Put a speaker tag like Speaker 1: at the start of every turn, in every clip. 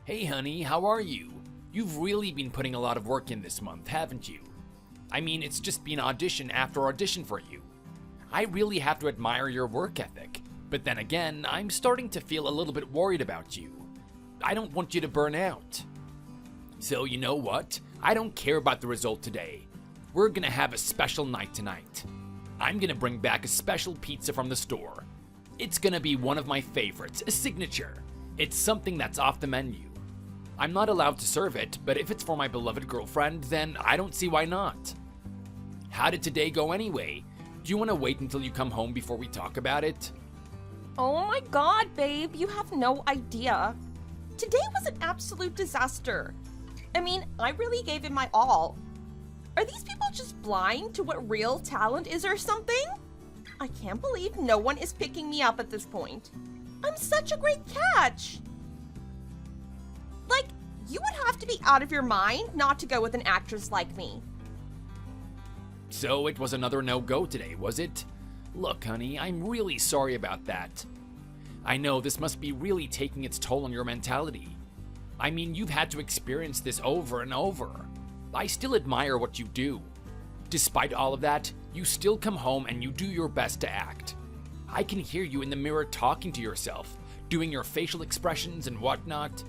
Speaker 1: Hey honey, how are you? You've really been putting a lot of work in this month, haven't you? I mean, it's just been audition after audition for you. I really have to admire your work ethic, but then again, I'm starting to feel a little bit worried about you. I don't want you to burn out. So you know what? I don't care about the result today. We're gonna have a special night tonight. I'm gonna bring back a special pizza from the store. It's gonna be one of my favorites, a signature. It's something that's off the menu. I'm not allowed to serve it, but if it's for my beloved girlfriend, then I don't see why not. How did today go anyway? Do you want to wait until you come home before we talk about it?
Speaker 2: Oh my god, babe, you have no idea. Today was an absolute disaster. I mean, I really gave it my all. Are these people just blind to what real talent is or something? I can't believe no one is picking me up at this point. I'm such a great catch. Like, you would have to be out of your mind not to go with an actress like me.
Speaker 1: So it was another no-go today, was it? Look, honey, I'm really sorry about that. I know this must be really taking its toll on your mentality. I mean, you've had to experience this over and over. I still admire what you do. Despite all of that, you still come home and you do your best to act. I can hear you in the mirror talking to yourself, doing your facial expressions and whatnot.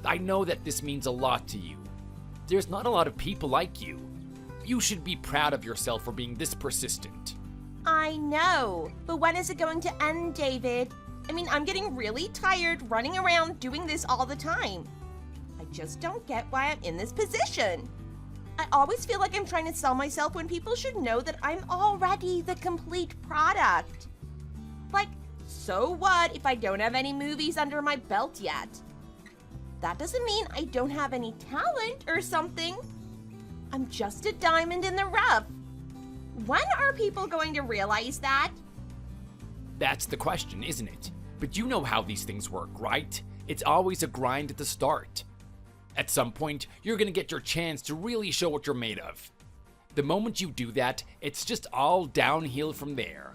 Speaker 1: I know that this means a lot to you. There's not a lot of people like you. You should be proud of yourself for being this persistent.
Speaker 2: I know, but when is it going to end, David? I mean, I'm getting really tired running around doing this all the time. I just don't get why I'm in this position. I always feel like I'm trying to sell myself when people should know that I'm already the complete product. Like, so what if I don't have any movies under my belt yet? That doesn't mean I don't have any talent or something. I'm just a diamond in the rough. When are people going to realize that?
Speaker 1: That's the question, isn't it? But you know how these things work, right? It's always a grind at the start. At some point, you're gonna get your chance to really show what you're made of. The moment you do that, it's just all downhill from there.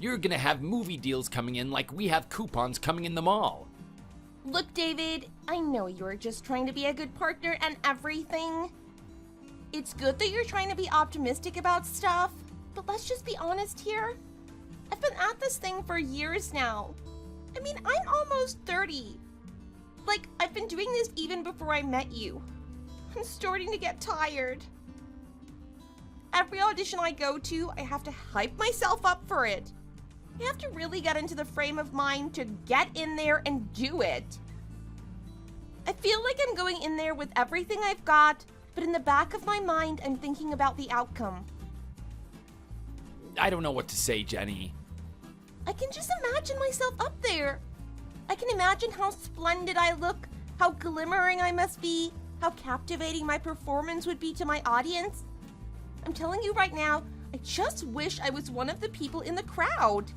Speaker 1: You're gonna have movie deals coming in like we have coupons coming in the mall.
Speaker 2: Look, David, I know you're just trying to be a good partner and everything. It's good that you're trying to be optimistic about stuff, but let's just be honest here. I've been at this thing for years now. I mean, I'm almost 30. Like, I've been doing this even before I met you. I'm starting to get tired. Every audition I go to, I have to hype myself up for it. I have to really get into the frame of mind to get in there and do it. I feel like I'm going in there with everything I've got, but in the back of my mind, I'm thinking about the outcome.
Speaker 1: I don't know what to say, Jenny.
Speaker 2: I can just imagine myself up there. I can imagine how splendid I look, how glimmering I must be, how captivating my performance would be to my audience. I'm telling you right now, I just wish I was one of the people in the crowd.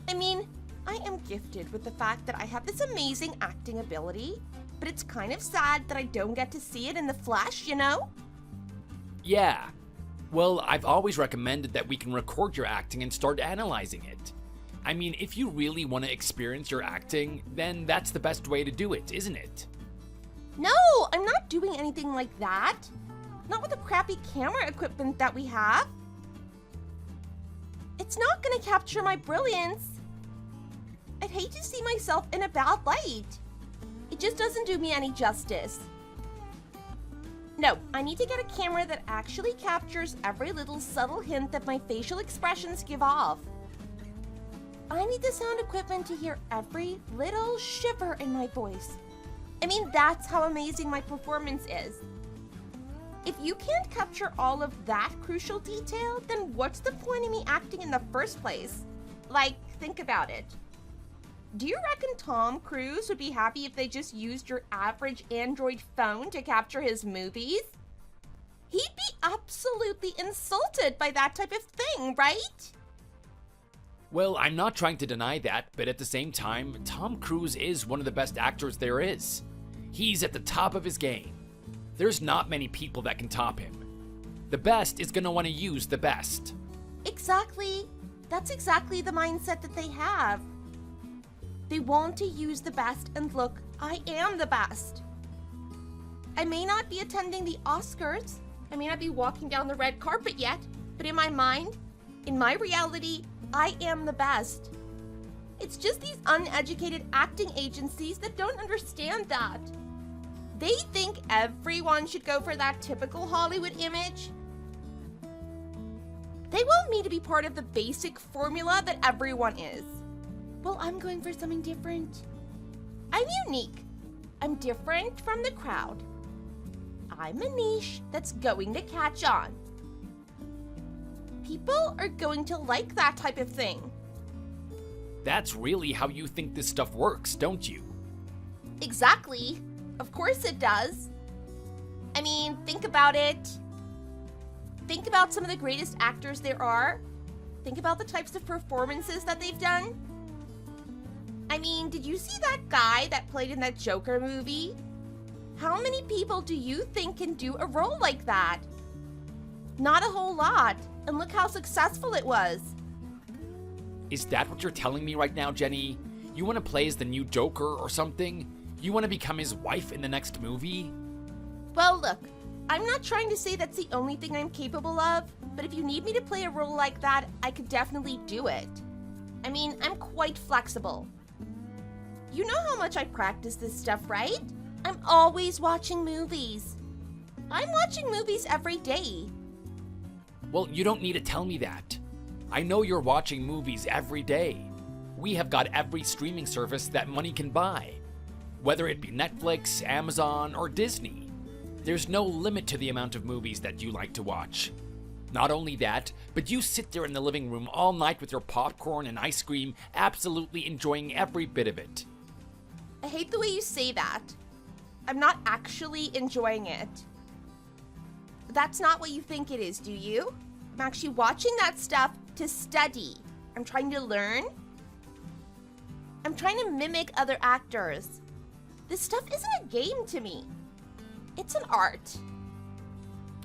Speaker 2: I mean, I am gifted with the fact that I have this amazing acting ability, but it's kind of sad that I don't get to see it in the flesh, you know?
Speaker 1: Yeah. Well, I've always recommended that we can record your acting and start analyzing it. I mean, if you really want to experience your acting, then that's the best way to do it, isn't it?
Speaker 2: No, I'm not doing anything like that. Not with the crappy camera equipment that we have. It's not gonna capture my brilliance. I'd hate to see myself in a bad light. It just doesn't do me any justice. No, I need to get a camera that actually captures every little subtle hint that my facial expressions give off. I need the sound equipment to hear every little shiver in my voice. I mean, that's how amazing my performance is. If you can't capture all of that crucial detail, then what's the point of me acting in the first place? Like, think about it. Do you reckon Tom Cruise would be happy if they just used your average Android phone to capture his movies? He'd be absolutely insulted by that type of thing, right?
Speaker 1: Well, I'm not trying to deny that, but at the same time, Tom Cruise is one of the best actors there is. He's at the top of his game. There's not many people that can top him. The best is gonna want to use the best.
Speaker 2: Exactly. That's exactly the mindset that they have. They want to use the best, and look, I am the best. I may not be attending the Oscars, I may not be walking down the red carpet yet, but in my mind, in my reality, I am the best. It's just these uneducated acting agencies that don't understand that. They think everyone should go for that typical Hollywood image. They want me to be part of the basic formula that everyone is. Well, I'm going for something different. I'm unique. I'm different from the crowd. I'm a niche that's going to catch on. People are going to like that type of thing.
Speaker 1: That's really how you think this stuff works, don't you?
Speaker 2: Exactly. Of course it does. I mean, think about it. Think about some of the greatest actors there are. Think about the types of performances that they've done. I mean, did you see that guy that played in that Joker movie? How many people do you think can do a role like that? Not a whole lot. And look how successful it was.
Speaker 1: Is that what you're telling me right now, Jenny? You want to play as the new Joker or something? You want to become his wife in the next movie?
Speaker 2: Well, look, I'm not trying to say that's the only thing I'm capable of, but if you need me to play a role like that, I could definitely do it. I mean, I'm quite flexible. You know how much I practice this stuff, right? I'm always watching movies. I'm watching movies every day.
Speaker 1: Well, you don't need to tell me that. I know you're watching movies every day. We have got every streaming service that money can buy. Whether it be Netflix, Amazon, or Disney. There's no limit to the amount of movies that you like to watch. Not only that, but you sit there in the living room all night with your popcorn and ice cream, absolutely enjoying every bit of it.
Speaker 2: I hate the way you say that. I'm not actually enjoying it. That's not what you think it is, do you? I'm actually watching that stuff to study. I'm trying to learn. I'm trying to mimic other actors. This stuff isn't a game to me. It's an art.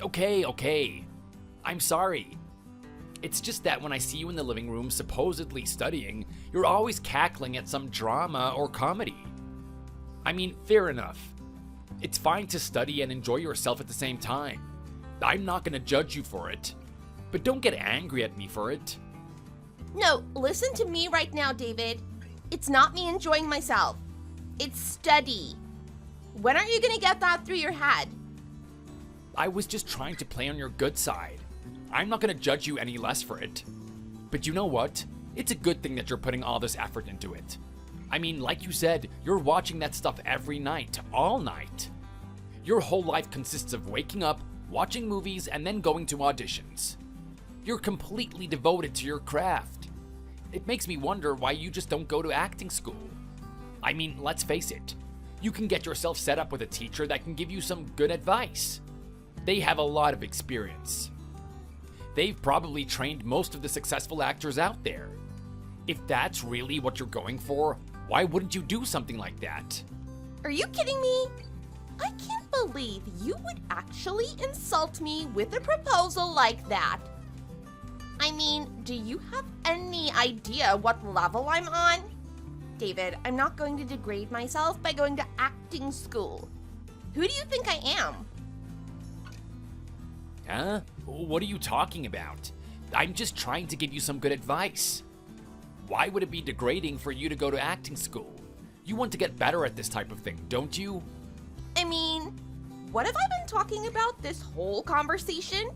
Speaker 1: Okay. I'm sorry. It's just that when I see you in the living room supposedly studying, you're always cackling at some drama or comedy. I mean, fair enough. It's fine to study and enjoy yourself at the same time. I'm not gonna judge you for it. But don't get angry at me for it.
Speaker 2: No, listen to me right now, David. It's not me enjoying myself. It's study. When are you gonna get that through your head?
Speaker 1: I was just trying to play on your good side. I'm not gonna judge you any less for it. But you know what? It's a good thing that you're putting all this effort into it. I mean, like you said, you're watching that stuff every night, all night. Your whole life consists of waking up, watching movies, and then going to auditions. You're completely devoted to your craft. It makes me wonder why you just don't go to acting school. I mean, let's face it. You can get yourself set up with a teacher that can give you some good advice. They have a lot of experience. They've probably trained most of the successful actors out there. If that's really what you're going for, why wouldn't you do something like that?
Speaker 2: Are you kidding me? I can't believe you would actually insult me with a proposal like that. I mean, do you have any idea what level I'm on? David, I'm not going to degrade myself by going to acting school. Who do you think I am?
Speaker 1: Huh? What are you talking about? I'm just trying to give you some good advice. Why would it be degrading for you to go to acting school? You want to get better at this type of thing, don't you?
Speaker 2: I mean, what have I been talking about this whole conversation?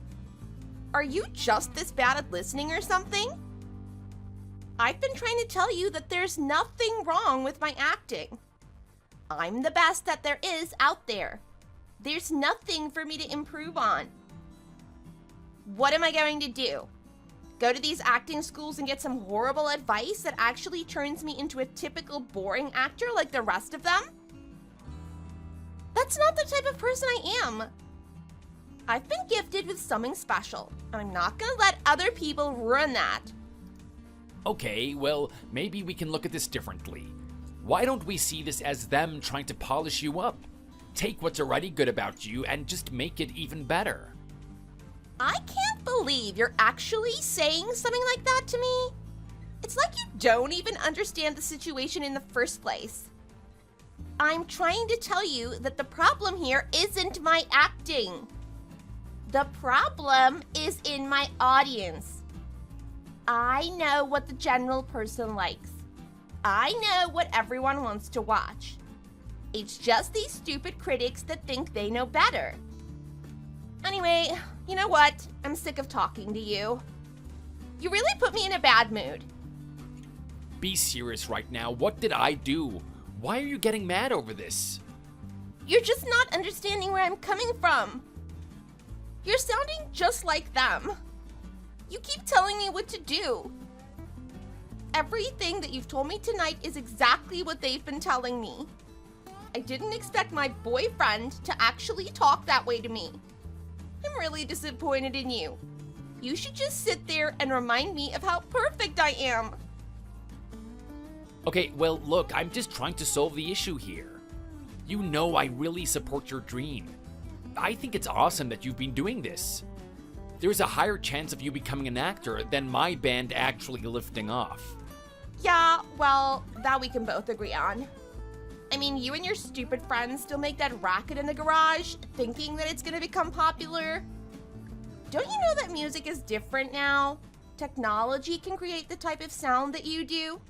Speaker 2: Are you just this bad at listening or something? I've been trying to tell you that there's nothing wrong with my acting. I'm the best that there is out there. There's nothing for me to improve on. What am I going to do? Go to these acting schools and get some horrible advice that actually turns me into a typical boring actor like the rest of them? That's not the type of person I am. I've been gifted with something special, and I'm not gonna let other people ruin that.
Speaker 1: Okay, well, maybe we can look at this differently. Why don't we see this as them trying to polish you up? Take what's already good about you and just make it even better.
Speaker 2: I can't believe you're actually saying something like that to me. It's like you don't even understand the situation in the first place. I'm trying to tell you that the problem here isn't my acting. The problem is in my audience. I know what the general person likes. I know what everyone wants to watch. It's just these stupid critics that think they know better. Anyway, you know what? I'm sick of talking to you. You really put me in a bad mood.
Speaker 1: Be serious right now. What did I do? Why are you getting mad over this?
Speaker 2: You're just not understanding where I'm coming from. You're sounding just like them. You keep telling me what to do. Everything that you've told me tonight is exactly what they've been telling me. I didn't expect my boyfriend to actually talk that way to me. I'm really disappointed in you. You should just sit there and remind me of how perfect I am.
Speaker 1: Okay, well, look, I'm just trying to solve the issue here. You know I really support your dream. I think it's awesome that you've been doing this. There's a higher chance of you becoming an actor than my band actually lifting off.
Speaker 2: Yeah, well, that we can both agree on. I mean, you and your stupid friends still make that racket in the garage, thinking that it's gonna become popular. Don't you know that music is different now? Technology can create the type of sound that you do.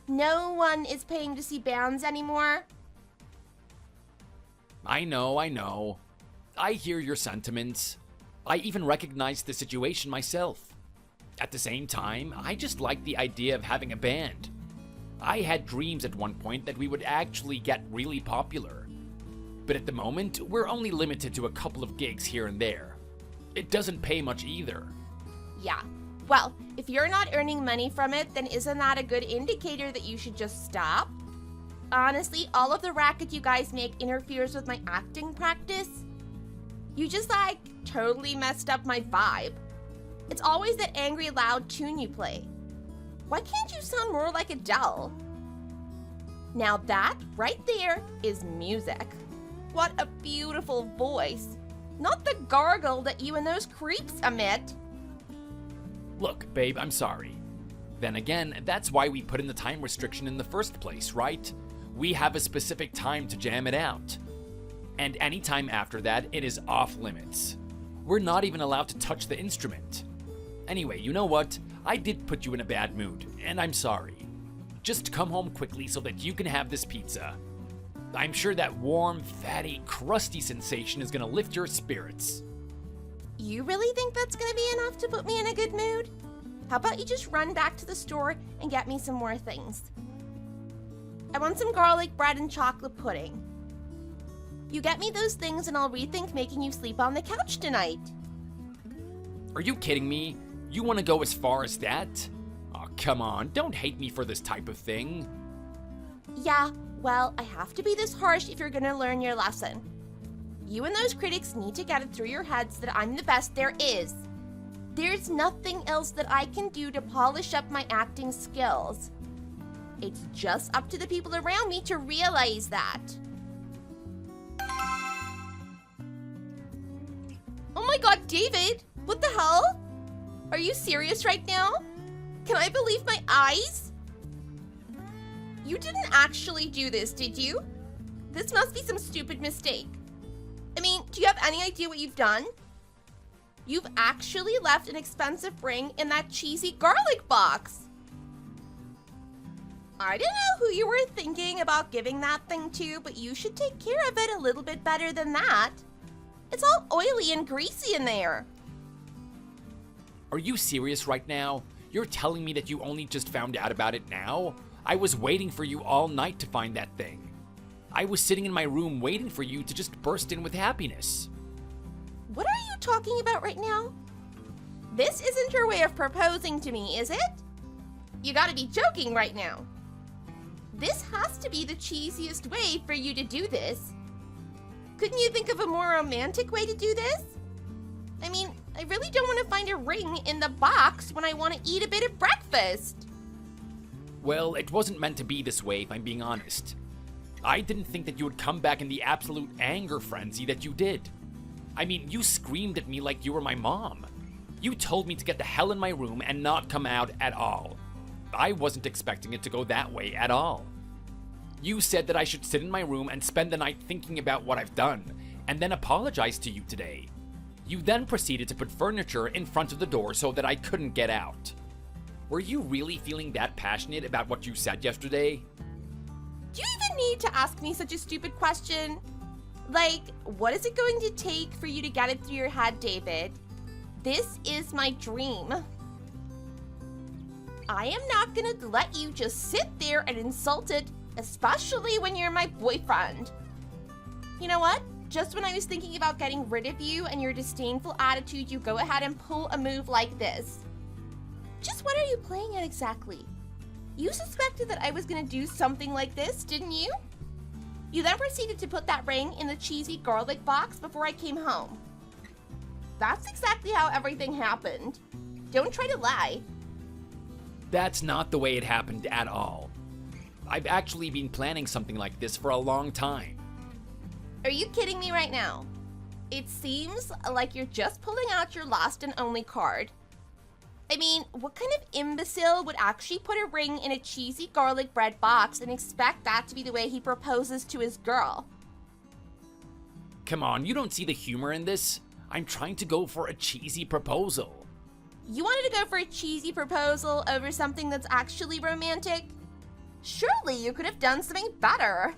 Speaker 2: No one is paying to see bands anymore.
Speaker 1: I know. I hear your sentiments. I even recognize the situation myself. At the same time, I just like the idea of having a band. I had dreams at one point that we would actually get really popular. But at the moment, we're only limited to a couple of gigs here and there. It doesn't pay much either.
Speaker 2: Yeah. Well, if you're not earning money from it, then isn't that a good indicator that you should just stop? Honestly, all of the racket you guys make interferes with my acting practice. You just, totally messed up my vibe. It's always that angry, loud tune you play. Why can't you sound more like Adele? Now that, right there, is music. What a beautiful voice. Not the gargle that you and those creeps emit.
Speaker 1: Look, babe, I'm sorry. Then again, that's why we put in the time restriction in the first place, right? We have a specific time to jam it out. And any time after that, it is off limits. We're not even allowed to touch the instrument. Anyway, you know what? I did put you in a bad mood, and I'm sorry. Just come home quickly so that you can have this pizza. I'm sure that warm, fatty, crusty sensation is gonna lift your spirits.
Speaker 2: You really think that's gonna be enough to put me in a good mood? How about you just run back to the store and get me some more things? I want some garlic bread and chocolate pudding. You get me those things and I'll rethink making you sleep on the couch tonight.
Speaker 1: Are you kidding me? You want to go as far as that? Oh, come on, don't hate me for this type of thing.
Speaker 2: Yeah, well, I have to be this harsh if you're gonna learn your lesson. You and those critics need to get it through your heads that I'm the best there is. There's nothing else that I can do to polish up my acting skills. It's just up to the people around me to realize that. Oh my god, David! What the hell? Are you serious right now? Can I believe my eyes? You didn't actually do this, did you? This must be some stupid mistake. I mean, do you have any idea what you've done? You've actually left an expensive ring in that cheesy garlic box. I don't know who you were thinking about giving that thing to, but you should take care of it a little bit better than that. It's all oily and greasy in there.
Speaker 1: Are you serious right now? You're telling me that you only just found out about it now? I was waiting for you all night to find that thing. I was sitting in my room waiting for you to just burst in with happiness.
Speaker 2: What are you talking about right now? This isn't your way of proposing to me, is it? You gotta be joking right now. This has to be the cheesiest way for you to do this. Couldn't you think of a more romantic way to do this? I mean, I really don't want to find a ring in the box when I want to eat a bit of breakfast.
Speaker 1: Well, it wasn't meant to be this way, if I'm being honest. I didn't think that you would come back in the absolute anger frenzy that you did. I mean, you screamed at me like you were my mom. You told me to get the hell in my room and not come out at all. I wasn't expecting it to go that way at all. You said that I should sit in my room and spend the night thinking about what I've done, and then apologize to you today. You then proceeded to put furniture in front of the door so that I couldn't get out. Were you really feeling that passionate about what you said yesterday?
Speaker 2: Do you even need to ask me such a stupid question? Like, what is it going to take for you to get it through your head, David? This is my dream. I am not gonna let you just sit there and insult it, especially when you're my boyfriend. You know what? Just when I was thinking about getting rid of you and your disdainful attitude, you go ahead and pull a move like this. Just what are you playing at exactly? You suspected that I was gonna do something like this, didn't you? You then proceeded to put that ring in the cheesy garlic box before I came home. That's exactly how everything happened. Don't try to lie.
Speaker 1: That's not the way it happened at all. I've actually been planning something like this for a long time.
Speaker 2: Are you kidding me right now? It seems like you're just pulling out your last and only card. I mean, what kind of imbecile would actually put a ring in a cheesy garlic bread box and expect that to be the way he proposes to his girl?
Speaker 1: Come on, you don't see the humor in this? I'm trying to go for a cheesy proposal.
Speaker 2: You wanted to go for a cheesy proposal over something that's actually romantic? Surely you could have done something better.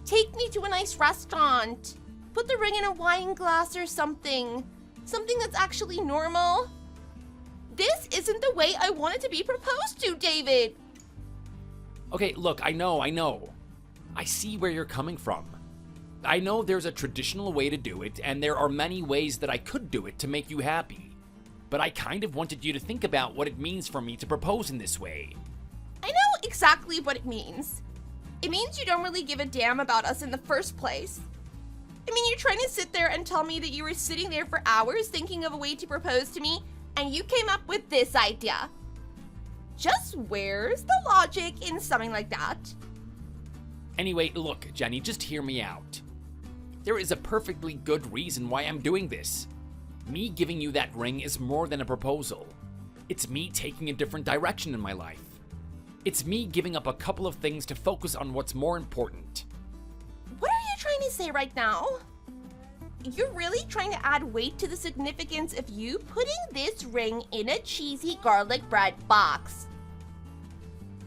Speaker 2: Take me to a nice restaurant. Put the ring in a wine glass or something. Something that's actually normal. This isn't the way I wanted to be proposed to, David.
Speaker 1: Okay, look, I know. I see where you're coming from. I know there's a traditional way to do it, and there are many ways that I could do it to make you happy. But I kind of wanted you to think about what it means for me to propose in this way.
Speaker 2: I know exactly what it means. It means you don't really give a damn about us in the first place. I mean, you're trying to sit there and tell me that you were sitting there for hours thinking of a way to propose to me, and you came up with this idea. Just where's the logic in something like that?
Speaker 1: Anyway, look, Jenny, just hear me out. There is a perfectly good reason why I'm doing this. Me giving you that ring is more than a proposal. It's me taking a different direction in my life. It's me giving up a couple of things to focus on what's more important.
Speaker 2: What are you trying to say right now? You're really trying to add weight to the significance of you putting this ring in a cheesy garlic bread box.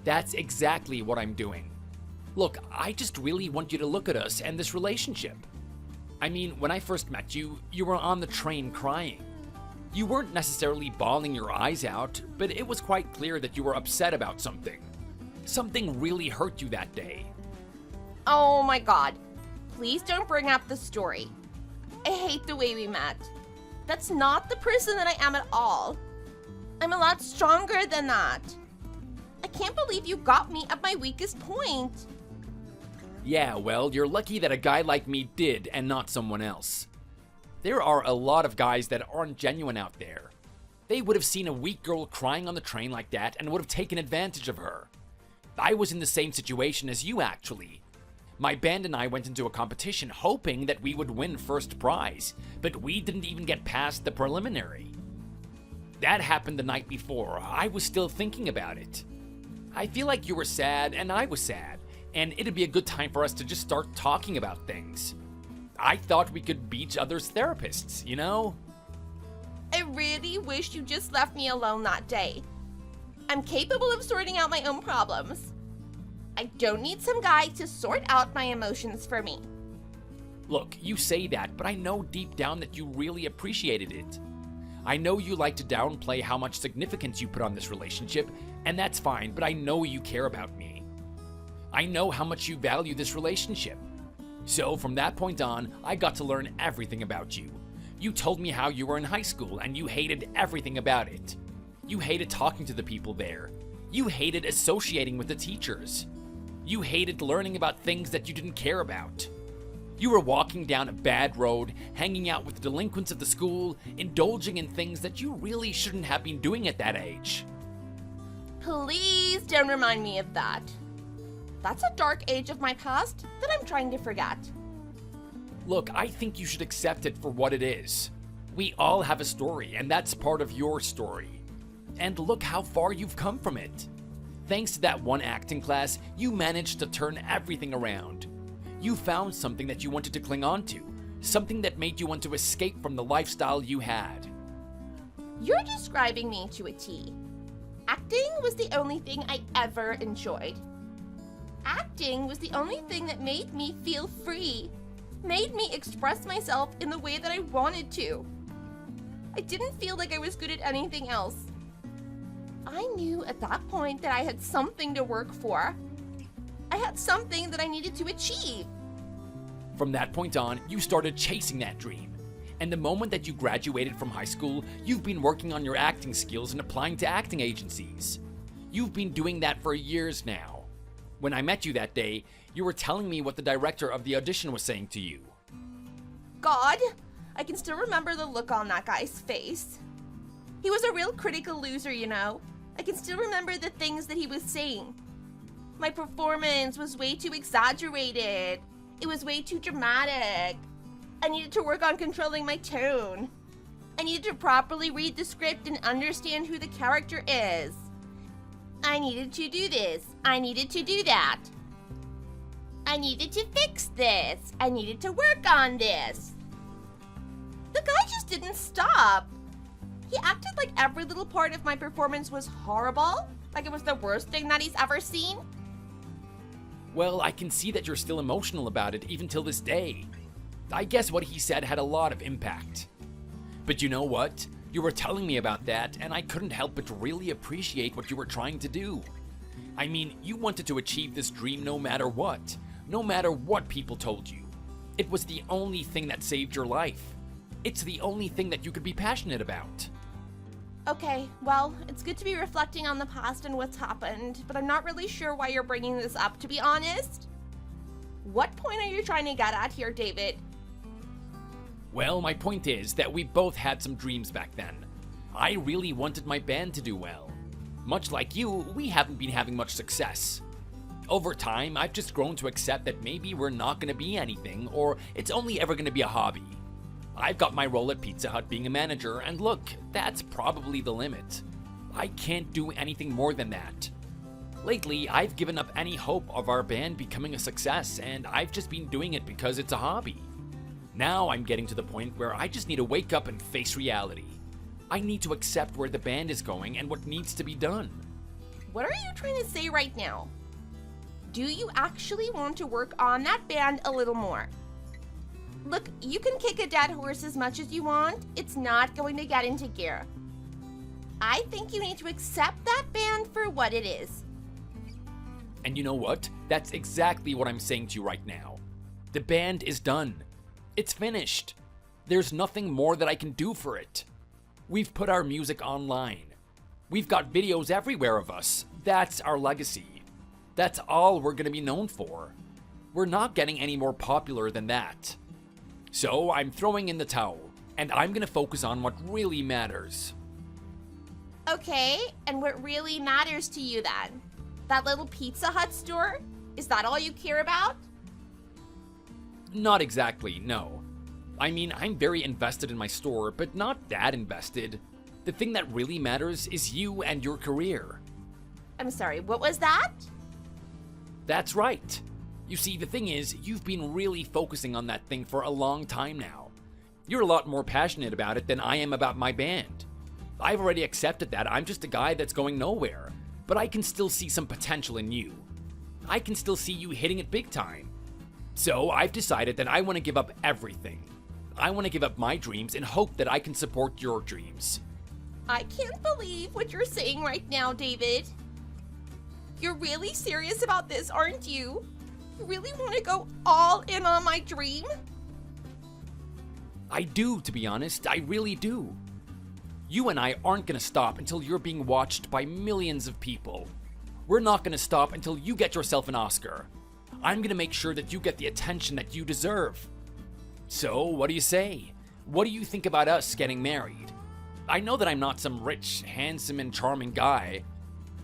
Speaker 1: That's exactly what I'm doing. Look, I just really want you to look at us and this relationship. I mean, when I first met you, you were on the train crying. You weren't necessarily bawling your eyes out, but it was quite clear that you were upset about something. Something really hurt you that day.
Speaker 2: Oh my god. Please don't bring up the story. I hate the way we met. That's not the person that I am at all. I'm a lot stronger than that. I can't believe you got me at my weakest point.
Speaker 1: Yeah, well, you're lucky that a guy like me did and not someone else. There are a lot of guys that aren't genuine out there. They would have seen a weak girl crying on the train like that and would have taken advantage of her. I was in the same situation as you, actually. My band and I went into a competition hoping that we would win first prize, but we didn't even get past the preliminary. That happened the night before. I was still thinking about it. I feel like you were sad and I was sad, and it'd be a good time for us to just start talking about things. I thought we could be each other's therapists, you know?
Speaker 2: I really wish you just left me alone that day. I'm capable of sorting out my own problems. I don't need some guy to sort out my emotions for me.
Speaker 1: Look, you say that, but I know deep down that you really appreciated it. I know you like to downplay how much significance you put on this relationship, and that's fine, but I know you care about me. I know how much you value this relationship. So from that point on, I got to learn everything about you. You told me how you were in high school and you hated everything about it. You hated talking to the people there. You hated associating with the teachers. You hated learning about things that you didn't care about. You were walking down a bad road, hanging out with the delinquents of the school, indulging in things that you really shouldn't have been doing at that age.
Speaker 2: Please don't remind me of that. That's a dark age of my past that I'm trying to forget.
Speaker 1: Look, I think you should accept it for what it is. We all have a story, and that's part of your story. And look how far you've come from it. Thanks to that one acting class, you managed to turn everything around. You found something that you wanted to cling on to, something that made you want to escape from the lifestyle you had.
Speaker 2: You're describing me to a T. Acting was the only thing I ever enjoyed. Acting was the only thing that made me feel free, made me express myself in the way that I wanted to. I didn't feel like I was good at anything else. I knew at that point that I had something to work for. I had something that I needed to achieve.
Speaker 1: From that point on, you started chasing that dream. And the moment that you graduated from high school, you've been working on your acting skills and applying to acting agencies. You've been doing that for years now. When I met you that day, you were telling me what the director of the audition was saying to you.
Speaker 2: God, I can still remember the look on that guy's face. He was a real critical loser, you know. I can still remember the things that he was saying. My performance was way too exaggerated. It was way too dramatic. I needed to work on controlling my tone. I needed to properly read the script and understand who the character is. I needed to do this. I needed to do that. I needed to fix this. I needed to work on this. The guy just didn't stop. He acted like every little part of my performance was horrible, like it was the worst thing that he's ever seen.
Speaker 1: Well, I can see that you're still emotional about it even till this day. I guess what he said had a lot of impact. But you know what? You were telling me about that, and I couldn't help but really appreciate what you were trying to do. I mean, you wanted to achieve this dream no matter what people told you. It was the only thing that saved your life. It's the only thing that you could be passionate about.
Speaker 2: Okay, well, it's good to be reflecting on the past and what's happened, but I'm not really sure why you're bringing this up, to be honest. What point are you trying to get at here, David?
Speaker 1: Well, my point is that we both had some dreams back then. I really wanted my band to do well. Much like you, we haven't been having much success. Over time, I've just grown to accept that maybe we're not going to be anything, or it's only ever going to be a hobby. I've got my role at Pizza Hut being a manager, and look, that's probably the limit. I can't do anything more than that. Lately, I've given up any hope of our band becoming a success, and I've just been doing it because it's a hobby. Now I'm getting to the point where I just need to wake up and face reality. I need to accept where the band is going and what needs to be done.
Speaker 2: What are you trying to say right now? Do you actually want to work on that band a little more? Look, you can kick a dead horse as much as you want. It's not going to get into gear. I think you need to accept that band for what it is.
Speaker 1: And you know what? That's exactly what I'm saying to you right now. The band is done. It's finished. There's nothing more that I can do for it. We've put our music online. We've got videos everywhere of us. That's our legacy. That's all we're going to be known for. We're not getting any more popular than that. So I'm throwing in the towel, and I'm going to focus on what really matters.
Speaker 2: Okay, and what really matters to you then? That little Pizza Hut store? Is that all you care about?
Speaker 1: Not exactly, no. I mean, I'm very invested in my store, but not that invested. The thing that really matters is you and your career.
Speaker 2: I'm sorry, what was that?
Speaker 1: That's right. You see, the thing is, you've been really focusing on that thing for a long time now. You're a lot more passionate about it than I am about my band. I've already accepted that I'm just a guy that's going nowhere, but I can still see some potential in you. I can still see you hitting it big time. So I've decided that I want to give up everything. I want to give up my dreams in hope that I can support your dreams.
Speaker 2: I can't believe what you're saying right now, David. You're really serious about this, aren't you? You really want to go all in on my dream?
Speaker 1: I do, to be honest. I really do. You and I aren't going to stop until you're being watched by millions of people. We're not going to stop until you get yourself an Oscar. I'm going to make sure that you get the attention that you deserve. So, what do you say? What do you think about us getting married? I know that I'm not some rich, handsome, and charming guy.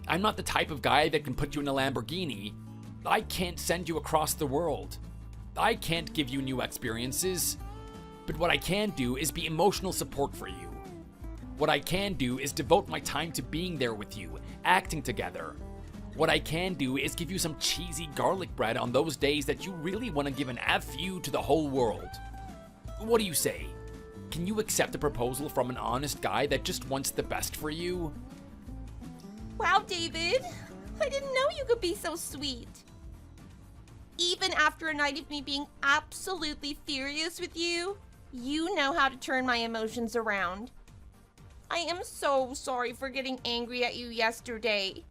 Speaker 1: I'm not the type of guy that can put you in a Lamborghini. I can't send you across the world. I can't give you new experiences. But what I can do is be emotional support for you. What I can do is devote my time to being there with you, acting together. What I can do is give you some cheesy garlic bread on those days that you really want to give an F you to the whole world. What do you say? Can you accept a proposal from an honest guy that just wants the best for you?
Speaker 2: Wow, David. I didn't know you could be so sweet. Even after a night of me being absolutely furious with you, you know how to turn my emotions around. I am so sorry for getting angry at you yesterday.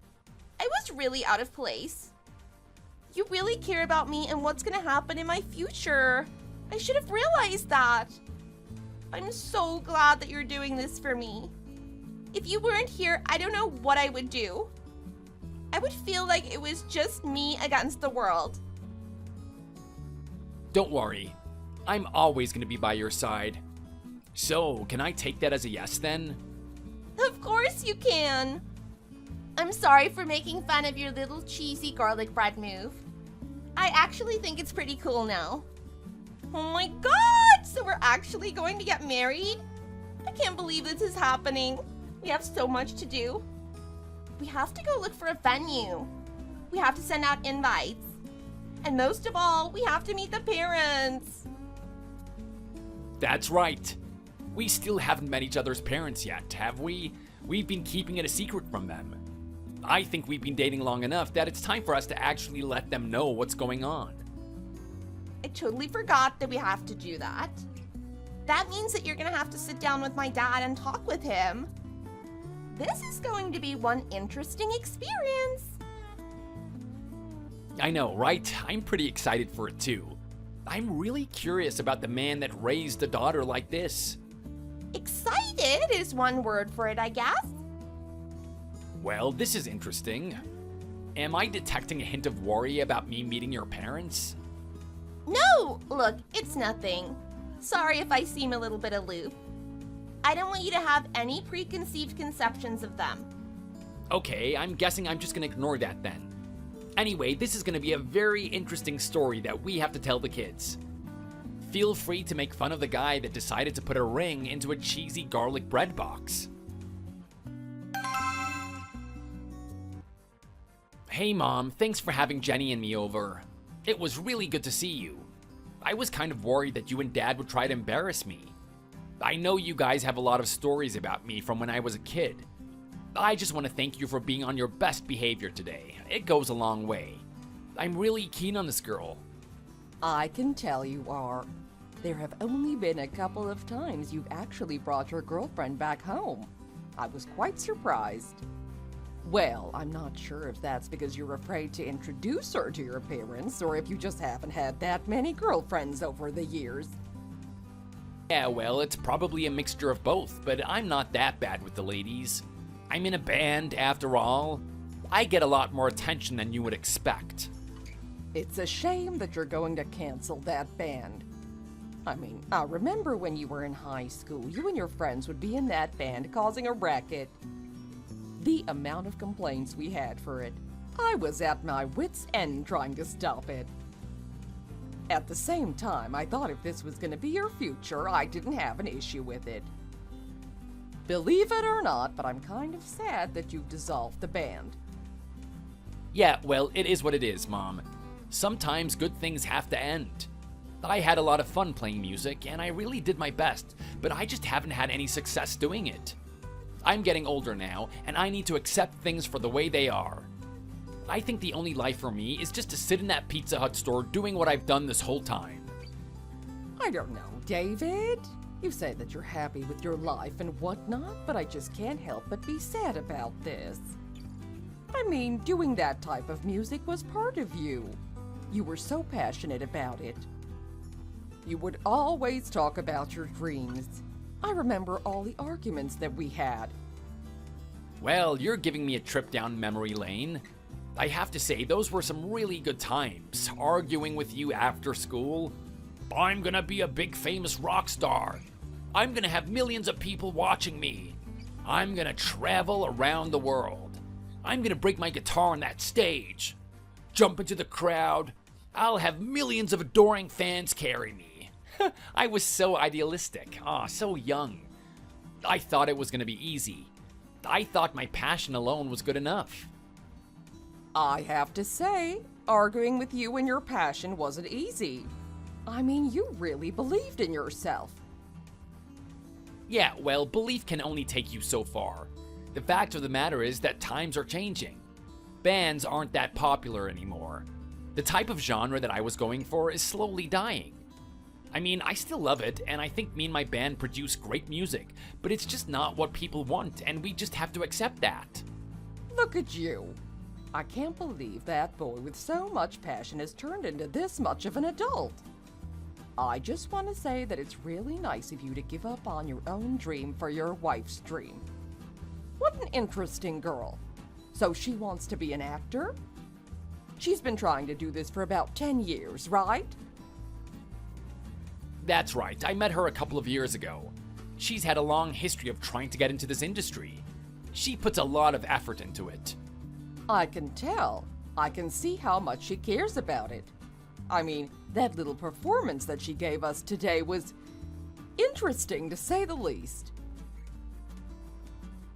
Speaker 2: I was really out of place. You really care about me and what's gonna happen in my future. I should have realized that. I'm so glad that you're doing this for me. If you weren't here, I don't know what I would do. I would feel like it was just me against the world.
Speaker 1: Don't worry. I'm always going to be by your side. So, can I take that as a yes then?
Speaker 2: Of course you can. I'm sorry for making fun of your little cheesy garlic bread move. I actually think it's pretty cool now. Oh my god! So we're actually going to get married? I can't believe this is happening. We have so much to do. We have to go look for a venue. We have to send out invites. And most of all, we have to meet the parents.
Speaker 1: That's right. We still haven't met each other's parents yet, have we? We've been keeping it a secret from them. I think we've been dating long enough that it's time for us to actually let them know what's going on.
Speaker 2: I totally forgot that we have to do that. That means that you're gonna have to sit down with my dad and talk with him. This is going to be one interesting experience.
Speaker 1: I know, right? I'm pretty excited for it too. I'm really curious about the man that raised a daughter like this.
Speaker 2: Excited is one word for it, I guess.
Speaker 1: Well, this is interesting. Am I detecting a hint of worry about me meeting your parents?
Speaker 2: No, look, it's nothing. Sorry if I seem a little bit aloof. I don't want you to have any preconceived conceptions of them.
Speaker 1: Okay, I'm guessing I'm just gonna ignore that then. Anyway, this is gonna be a very interesting story that we have to tell the kids. Feel free to make fun of the guy that decided to put a ring into a cheesy garlic bread box. Hey Mom, thanks for having Jenny and me over. It was really good to see you. I was kind of worried that you and Dad would try to embarrass me. I know you guys have a lot of stories about me from when I was a kid. I just want to thank you for being on your best behavior today. It goes a long way. I'm really keen on this girl.
Speaker 3: I can tell you are. There have only been a couple of times you've actually brought your girlfriend back home. I was quite surprised. Well, I'm not sure if that's because you're afraid to introduce her to your parents, or if you just haven't had that many girlfriends over the years.
Speaker 1: Yeah, well, it's probably a mixture of both, but I'm not that bad with the ladies. I'm in a band, after all. I get a lot more attention than you would expect.
Speaker 3: It's a shame that you're going to cancel that band. I mean, I remember when you were in high school, you and your friends would be in that band causing a racket. The amount of complaints we had for it. I was at my wit's end trying to stop it. At the same time, I thought if this was going to be your future, I didn't have an issue with it. Believe it or not, but I'm kind of sad that you've dissolved the band.
Speaker 1: Yeah, well, it is what it is, Mom. Sometimes good things have to end. I had a lot of fun playing music, and I really did my best, but I just haven't had any success doing it. I'm getting older now, and I need to accept things for the way they are. I think the only life for me is just to sit in that Pizza Hut store doing what I've done this whole time.
Speaker 3: I don't know, David. You say that you're happy with your life and whatnot, but I just can't help but be sad about this. I mean, doing that type of music was part of you. You were so passionate about it. You would always talk about your dreams. I remember all the arguments that we had.
Speaker 1: Well, you're giving me a trip down memory lane. I have to say, those were some really good times, arguing with you after school. I'm gonna be a big famous rock star. I'm gonna have millions of people watching me. I'm gonna travel around the world. I'm gonna break my guitar on that stage. Jump into the crowd. I'll have millions of adoring fans carry me. I was so idealistic. So young. I thought it was gonna be easy. I thought my passion alone was good enough.
Speaker 3: I have to say, arguing with you and your passion wasn't easy. I mean, you really believed in yourself.
Speaker 1: Yeah, well, belief can only take you so far. The fact of the matter is that times are changing. Bands aren't that popular anymore. The type of genre that I was going for is slowly dying. I mean, I still love it, and I think me and my band produce great music, but it's just not what people want, and we just have to accept that.
Speaker 3: Look at you. I can't believe that boy with so much passion has turned into this much of an adult. I just want to say that it's really nice of you to give up on your own dream for your wife's dream. What an interesting girl. So she wants to be an actor? She's been trying to do this for about 10 years, right?
Speaker 1: That's right, I met her a couple of years ago. She's had a long history of trying to get into this industry. She puts a lot of effort into it.
Speaker 3: I can tell. I can see how much she cares about it. I mean, that little performance that she gave us today was interesting, to say the least.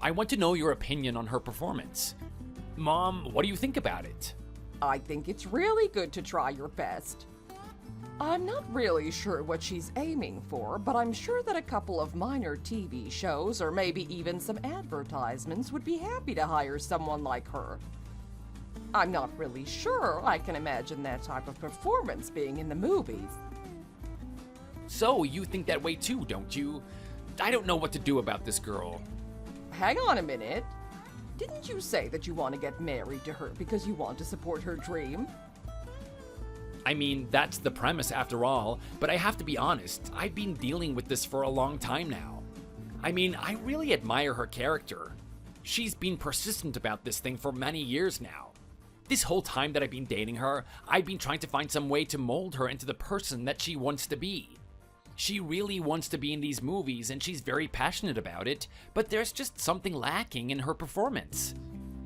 Speaker 1: I want to know your opinion on her performance. Mom, what do you think about it?
Speaker 3: I think it's really good to try your best. I'm not really sure what she's aiming for, but I'm sure that a couple of minor TV shows or maybe even some advertisements would be happy to hire someone like her. I'm not really sure I can imagine that type of performance being in the movies.
Speaker 1: So, you think that way too, don't you? I don't know what to do about this girl.
Speaker 3: Hang on a minute. Didn't you say that you want to get married to her because you want to support her dream?
Speaker 1: I mean, that's the premise after all, but I have to be honest, I've been dealing with this for a long time now. I mean, I really admire her character. She's been persistent about this thing for many years now. This whole time that I've been dating her, I've been trying to find some way to mold her into the person that she wants to be. She really wants to be in these movies and she's very passionate about it, but there's just something lacking in her performance.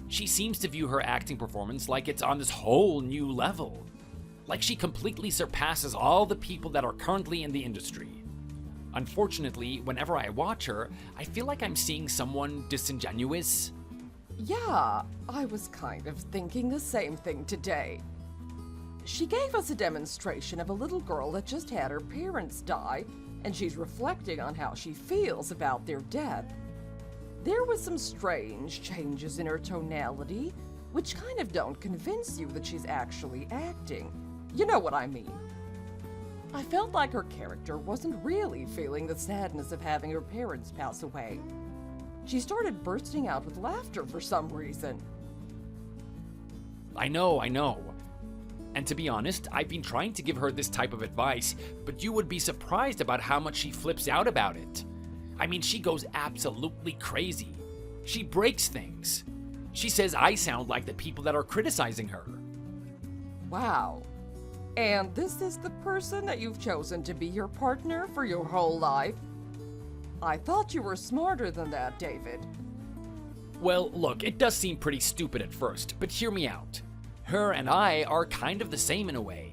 Speaker 1: She seems to view her acting performance like it's on this whole new level. Like she completely surpasses all the people that are currently in the industry. Unfortunately, whenever I watch her, I feel like I'm seeing someone disingenuous.
Speaker 3: Yeah, I was kind of thinking the same thing today. She gave us a demonstration of a little girl that just had her parents die, and she's reflecting on how she feels about their death. There was some strange changes in her tonality, which kind of don't convince you that she's actually acting. You know what I mean. I felt like her character wasn't really feeling the sadness of having her parents pass away. She started bursting out with laughter for some reason.
Speaker 1: I know. And to be honest, I've been trying to give her this type of advice, but you would be surprised about how much she flips out about it. I mean, she goes absolutely crazy. She breaks things. She says I sound like the people that are criticizing her.
Speaker 3: Wow. And this is the person that you've chosen to be your partner for your whole life? I thought you were smarter than that, David.
Speaker 1: Well, look, it does seem pretty stupid at first, but hear me out. Her and I are kind of the same in a way.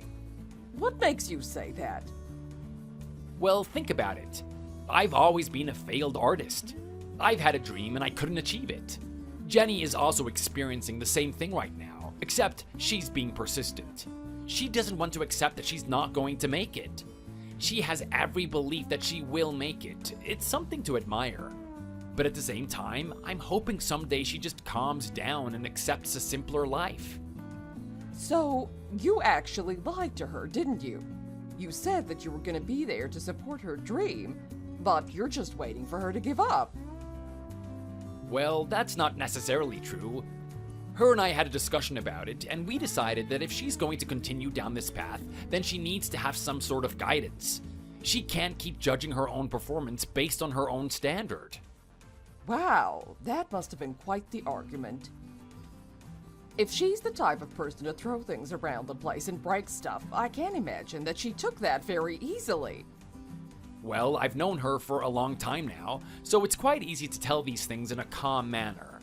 Speaker 3: What makes you say that?
Speaker 1: Well, think about it. I've always been a failed artist. I've had a dream and I couldn't achieve it. Jenny is also experiencing the same thing right now, except she's being persistent. She doesn't want to accept that she's not going to make it. She has every belief that she will make it. It's something to admire. But at the same time, I'm hoping someday she just calms down and accepts a simpler life.
Speaker 3: So, you actually lied to her, didn't you? You said that you were going to be there to support her dream, but you're just waiting for her to give up.
Speaker 1: Well, that's not necessarily true. Her and I had a discussion about it, and we decided that if she's going to continue down this path, then she needs to have some sort of guidance. She can't keep judging her own performance based on her own standard.
Speaker 3: Wow, that must have been quite the argument. If she's the type of person to throw things around the place and break stuff, I can't imagine that she took that very easily.
Speaker 1: Well, I've known her for a long time now, so it's quite easy to tell these things in a calm manner.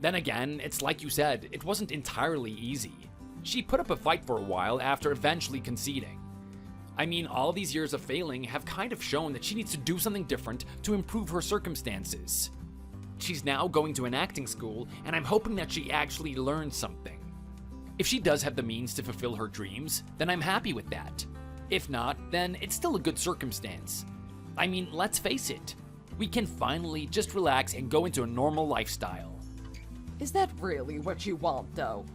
Speaker 1: Then again, it's like you said, it wasn't entirely easy. She put up a fight for a while after eventually conceding. I mean, all these years of failing have kind of shown that she needs to do something different to improve her circumstances. she's now going to an acting school, and I'm hoping that she actually learns something. If she does have the means to fulfill her dreams, then I'm happy with that. If not, then it's still a good circumstance. I mean, let's face it. We can finally just relax and go into a normal lifestyle.
Speaker 3: Is that really what you want, though?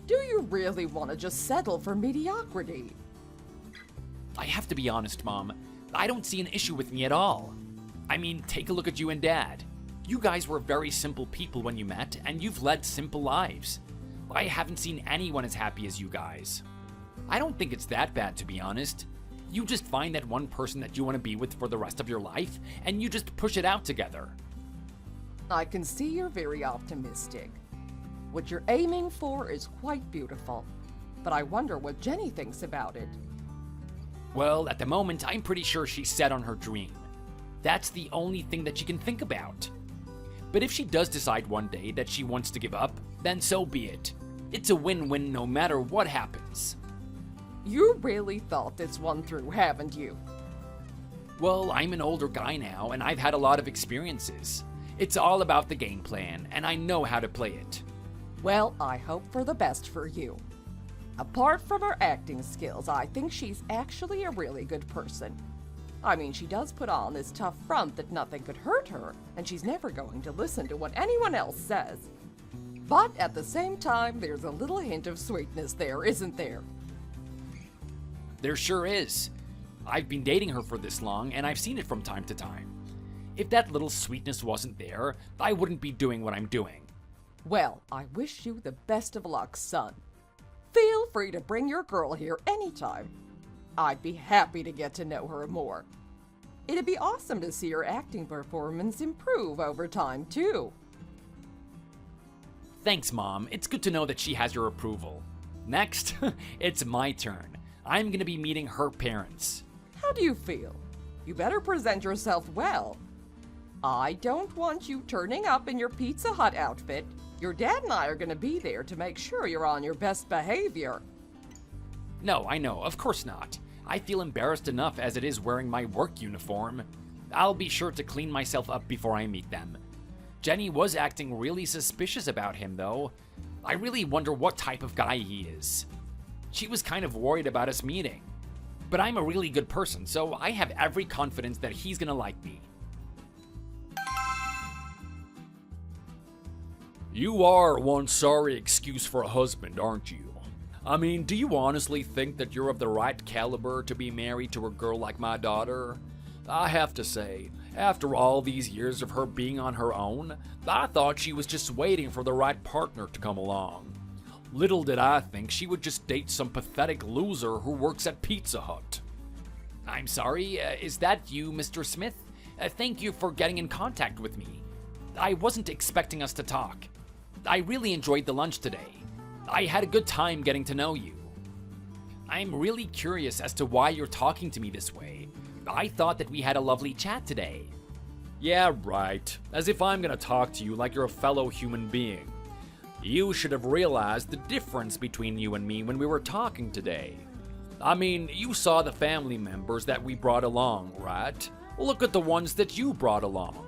Speaker 3: Do you really want to just settle for mediocrity?
Speaker 1: I have to be honest, Mom. I don't see an issue with me at all. I mean, take a look at you and Dad. You guys were very simple people when you met, and you've led simple lives. I haven't seen anyone as happy as you guys. I don't think it's that bad, to be honest. You just find that one person that you want to be with for the rest of your life, and you just push it out together.
Speaker 3: I can see you're very optimistic. What you're aiming for is quite beautiful, but I wonder what Jenny thinks about it.
Speaker 1: Well, at the moment, I'm pretty sure she's set on her dream. That's the only thing that she can think about. But if she does decide one day that she wants to give up, then so be it. It's a win-win no matter what happens.
Speaker 3: You really thought this one through, haven't you?
Speaker 1: Well, I'm an older guy now, and I've had a lot of experiences. It's all about the game plan, and I know how to play it.
Speaker 3: Well, I hope for the best for you. Apart from her acting skills, I think she's actually a really good person. I mean, she does put on this tough front that nothing could hurt her, and she's never going to listen to what anyone else says. But at the same time, there's a little hint of sweetness there, isn't there?
Speaker 1: There sure is. I've been dating her for this long, and I've seen it from time to time. If that little sweetness wasn't there, I wouldn't be doing what I'm doing.
Speaker 3: Well, I wish you the best of luck, son. Feel free to bring your girl here anytime. I'd be happy to get to know her more. It'd be awesome to see her acting performance improve over time, too.
Speaker 1: Thanks, Mom. It's good to know that she has your approval. Next, it's my turn. I'm gonna be meeting her parents.
Speaker 3: How do you feel? You better present yourself well. I don't want you turning up in your Pizza Hut outfit. Your dad and I are gonna be there to make sure you're on your best behavior.
Speaker 1: No, I know, of course not. I feel embarrassed enough as it is wearing my work uniform. I'll be sure to clean myself up before I meet them. Jenny was acting really suspicious about him, though. I really wonder what type of guy he is. She was kind of worried about us meeting. But I'm a really good person, so I have every confidence that he's gonna like me. You are one sorry excuse for a husband, aren't you? I mean, do you honestly think that you're of the right caliber to be married to a girl like my daughter? I have to say, after all these years of her being on her own, I thought she was just waiting for the right partner to come along. Little did I think she would just date some pathetic loser who works at Pizza Hut. I'm sorry, is that you, Mr. Smith? Thank you for getting in contact with me. I wasn't expecting us to talk. I really enjoyed the lunch today. I had a good time getting to know you. I'm really curious as to why you're talking to me this way. I thought that we had a lovely chat today. Yeah, right. As if I'm gonna talk to you like you're a fellow human being. You should have realized the difference between you and me when we were talking today. I mean, you saw the family members that we brought along, right? Look at the ones that you brought along.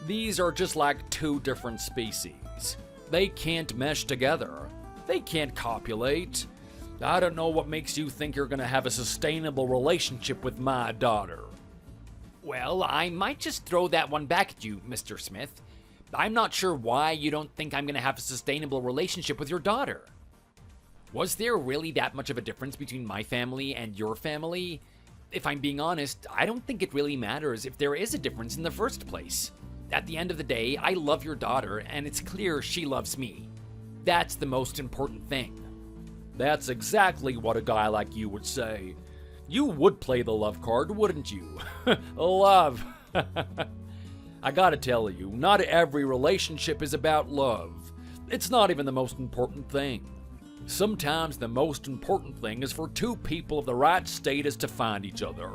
Speaker 1: These are just like two different species. They can't mesh together. They can't copulate. I don't know what makes you think you're gonna have a sustainable relationship with my daughter. Well, I might just throw that one back at you, Mr. Smith. I'm not sure why you don't think I'm gonna have a sustainable relationship with your daughter. Was there really that much of a difference between my family and your family? If I'm being honest, I don't think it really matters if there is a difference in the first place. At the end of the day, I love your daughter, and it's clear she loves me. That's the most important thing. That's exactly what a guy like you would say. You would play the love card, wouldn't you? Love. I gotta tell you, not every relationship is about love. It's not even the most important thing. Sometimes the most important thing is for two people of the right status to find each other.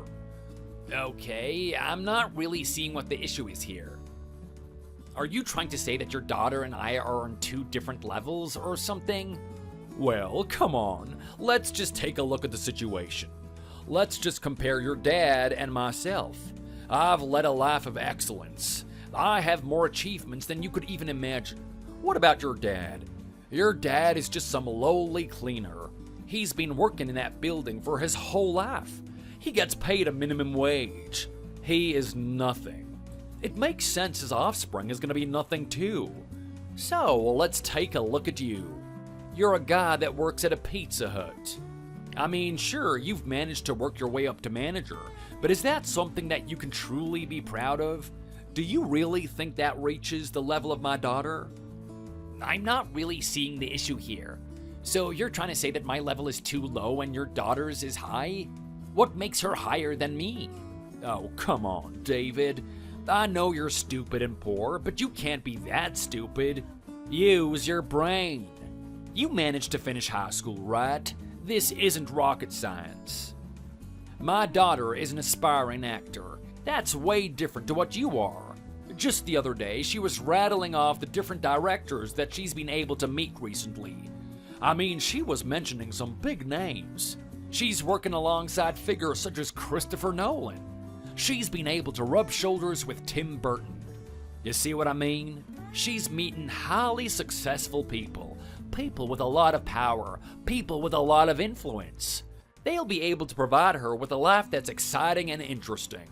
Speaker 1: Okay, I'm not really seeing what the issue is here. Are you trying to say that your daughter and I are on two different levels or something? Well, come on. Let's just take a look at the situation. Let's just compare your dad and myself. I've led a life of excellence. I have more achievements than you could even imagine. What about your dad? Your dad is just some lowly cleaner. He's been working in that building for his whole life. He gets paid a minimum wage. He is nothing. It makes sense his offspring is going to be nothing too. So, let's take a look at you. You're a guy that works at a Pizza Hut. I mean, sure, you've managed to work your way up to manager, but is that something that you can truly be proud of? Do you really think that reaches the level of my daughter? I'm not really seeing the issue here. So you're trying to say that my level is too low and your daughter's is high? What makes her higher than me? Oh, come on, David. I know you're stupid and poor, but you can't be that stupid. Use your brain. You managed to finish high school, right? This isn't rocket science. My daughter is an aspiring actor. That's way different to what you are. Just the other day, she was rattling off the different directors that she's been able to meet recently. I mean, she was mentioning some big names. She's working alongside figures such as Christopher Nolan. She's been able to rub shoulders with Tim Burton. You see what I mean? She's meeting highly successful people. People with a lot of power. People with a lot of influence. They'll be able to provide her with a life that's exciting and interesting.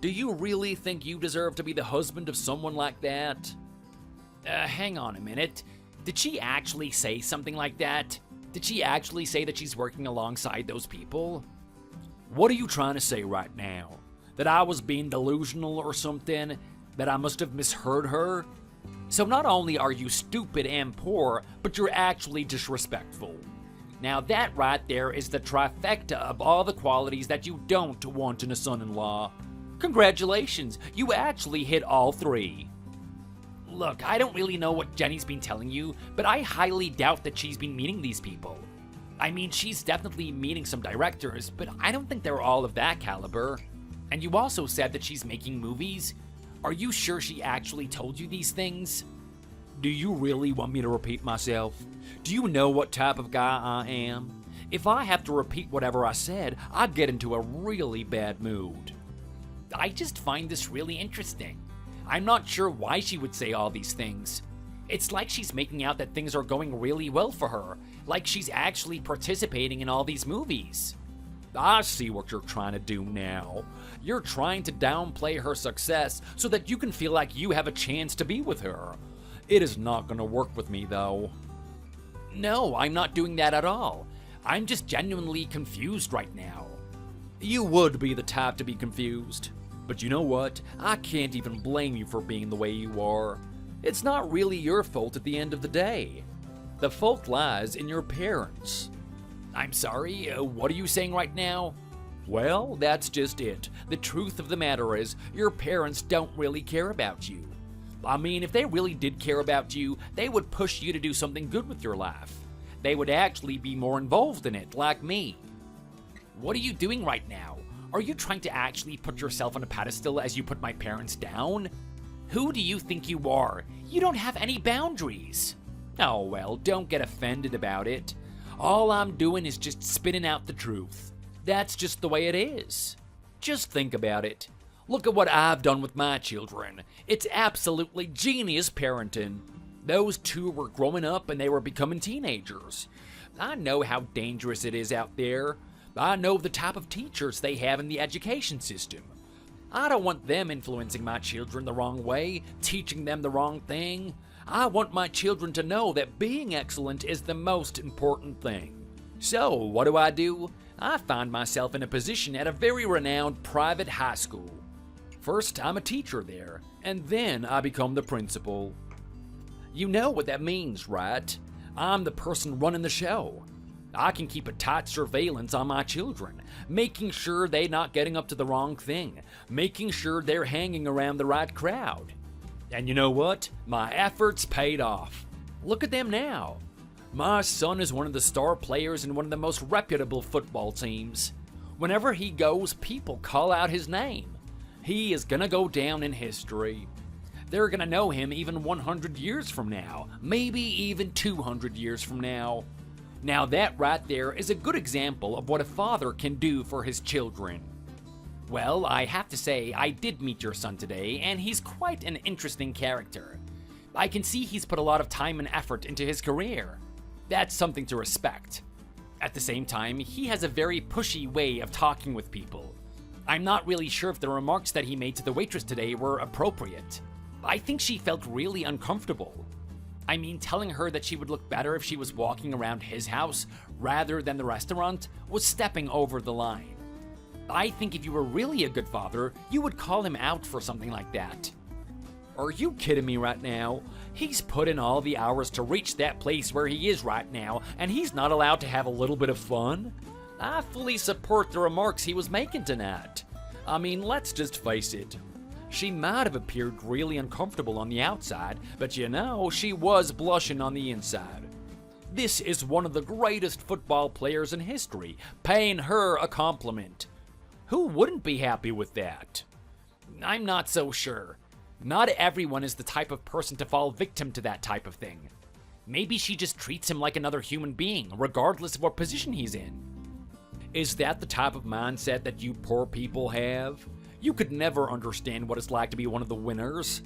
Speaker 1: Do you really think you deserve to be the husband of someone like that? Hang on a minute. Did she actually say something like that? Did she actually say that she's working alongside those people? What are you trying to say right now? That I was being delusional or something? That I must have misheard her? So not only are you stupid and poor, but you're actually disrespectful. Now that right there is the trifecta of all the qualities that you don't want in a son-in-law. Congratulations, you actually hit all three. Look, I don't really know what Jenny's been telling you, but I highly doubt that she's been meeting these people. I mean, she's definitely meeting some directors, but I don't think they're all of that caliber. And you also said that she's making movies. Are you sure she actually told you these things? Do you really want me to repeat myself? Do you know what type of guy I am? If I have to repeat whatever I said, I get into a really bad mood. I just find this really interesting. I'm not sure why she would say all these things. It's like she's making out that things are going really well for her, like she's actually participating in all these movies. I see what you're trying to do now. You're trying to downplay her success so that you can feel like you have a chance to be with her. It is not going to work with me, though. No, I'm not doing that at all. I'm just genuinely confused right now. You would be the type to be confused. But you know what? I can't even blame you for being the way you are. It's not really your fault at the end of the day. The fault lies in your parents. I'm sorry, what are you saying right now? Well, that's just it. The truth of the matter is, your parents don't really care about you. I mean, if they really did care about you, they would push you to do something good with your life. They would actually be more involved in it, like me. What are you doing right now? Are you trying to actually put yourself on a pedestal as you put my parents down? Who do you think you are? You don't have any boundaries. Oh well, don't get offended about it. All I'm doing is just spitting out the truth. That's just the way it is. Just think about it. Look at what I've done with my children. It's absolutely genius parenting. Those two were growing up and they were becoming teenagers. I know how dangerous it is out there. I know the type of teachers they have in the education system. I don't want them influencing my children the wrong way, teaching them the wrong thing. I want my children to know that being excellent is the most important thing. So, what do? I find myself in a position at a very renowned private high school. First, I'm a teacher there, and then I become the principal. You know what that means, right? I'm the person running the show. I can keep a tight surveillance on my children, making sure they're not getting up to the wrong thing, making sure they're hanging around the right crowd. And you know what? My efforts paid off. Look at them now. My son is one of the star players in one of the most reputable football teams. Whenever he goes, people call out his name. He is gonna go down in history. They're gonna know him even 100 years from now, maybe even 200 years from now. Now that right there is a good example of what a father can do for his children. Well, I have to say, I did meet your son today, and he's quite an interesting character. I can see he's put a lot of time and effort into his career. That's something to respect. At the same time, he has a very pushy way of talking with people. I'm not really sure if the remarks that he made to the waitress today were appropriate. I think she felt really uncomfortable. I mean, telling her that she would look better if she was walking around his house rather than the restaurant was stepping over the line. I think if you were really a good father, you would call him out for something like that. Are you kidding me right now? He's put in all the hours to reach that place where he is right now, and he's not allowed to have a little bit of fun? I fully support the remarks he was making tonight. I mean, let's just face it. She might have appeared really uncomfortable on the outside, but you know, she was blushing on the inside. This is one of the greatest football players in history, paying her a compliment. Who wouldn't be happy with that? I'm not so sure. Not everyone is the type of person to fall victim to that type of thing. Maybe she just treats him like another human being, regardless of what position he's in. Is that the type of mindset that you poor people have? You could never understand what it's like to be one of the winners.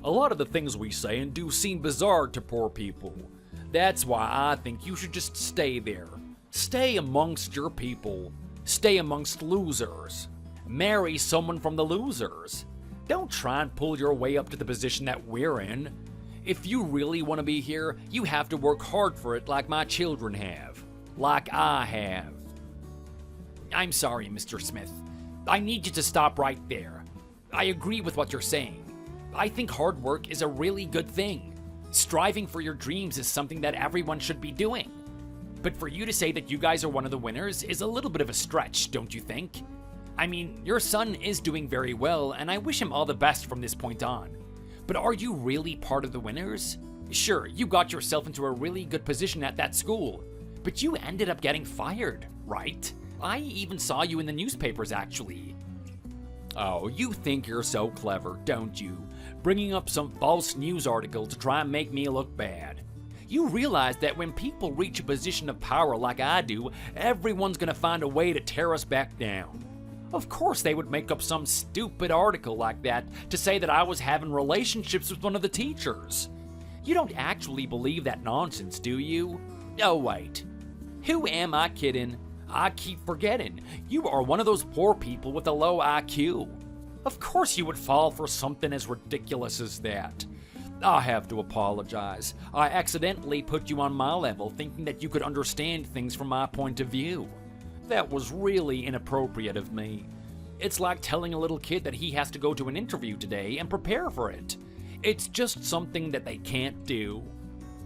Speaker 1: A lot of the things we say and do seem bizarre to poor people. That's why I think you should just stay there. Stay amongst your people. Stay amongst losers. Marry someone from the losers. Don't try and pull your way up to the position that we're in. If you really want to be here, you have to work hard for it like my children have. Like I have. I'm sorry, Mr. Smith. I need you to stop right there. I agree with what you're saying. I think hard work is a really good thing. Striving for your dreams is something that everyone should be doing. But for you to say that you guys are one of the winners is a little bit of a stretch, don't you think? I mean, your son is doing very well, and I wish him all the best from this point on. But are you really part of the winners? Sure, you got yourself into a really good position at that school, but you ended up getting fired, right? I even saw you in the newspapers, actually. Oh, you think you're so clever, don't you? Bringing up some false news article to try and make me look bad. You realize that when people reach a position of power like I do, everyone's gonna find a way to tear us back down. Of course they would make up some stupid article like that to say that I was having relationships with one of the teachers. You don't actually believe that nonsense, do you? Oh wait, who am I kidding? I keep forgetting. You are one of those poor people with a low IQ. Of course you would fall for something as ridiculous as that. I have to apologize. I accidentally put you on my level thinking that you could understand things from my point of view. That was really inappropriate of me. It's like telling a little kid that he has to go to an interview today and prepare for it. It's just something that they can't do.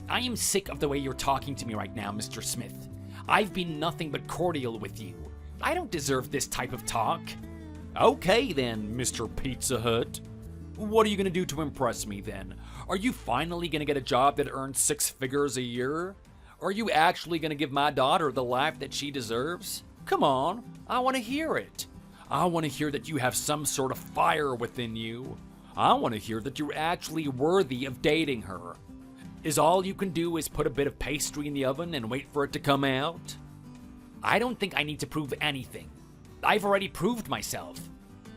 Speaker 1: I am sick of the way you're talking to me right now, Mr. Smith. I've been nothing but cordial with you. I don't deserve this type of talk. Okay then, Mr. Pizza Hut. What are you gonna do to impress me then? Are you finally gonna get a job that earns 6 figures a year? Are you actually gonna give my daughter the life that she deserves? Come on, I wanna hear it. I wanna hear that you have some sort of fire within you. I wanna hear that you're actually worthy of dating her. Is all you can do is put a bit of pastry in the oven and wait for it to come out? I don't think I need to prove anything. I've already proved myself.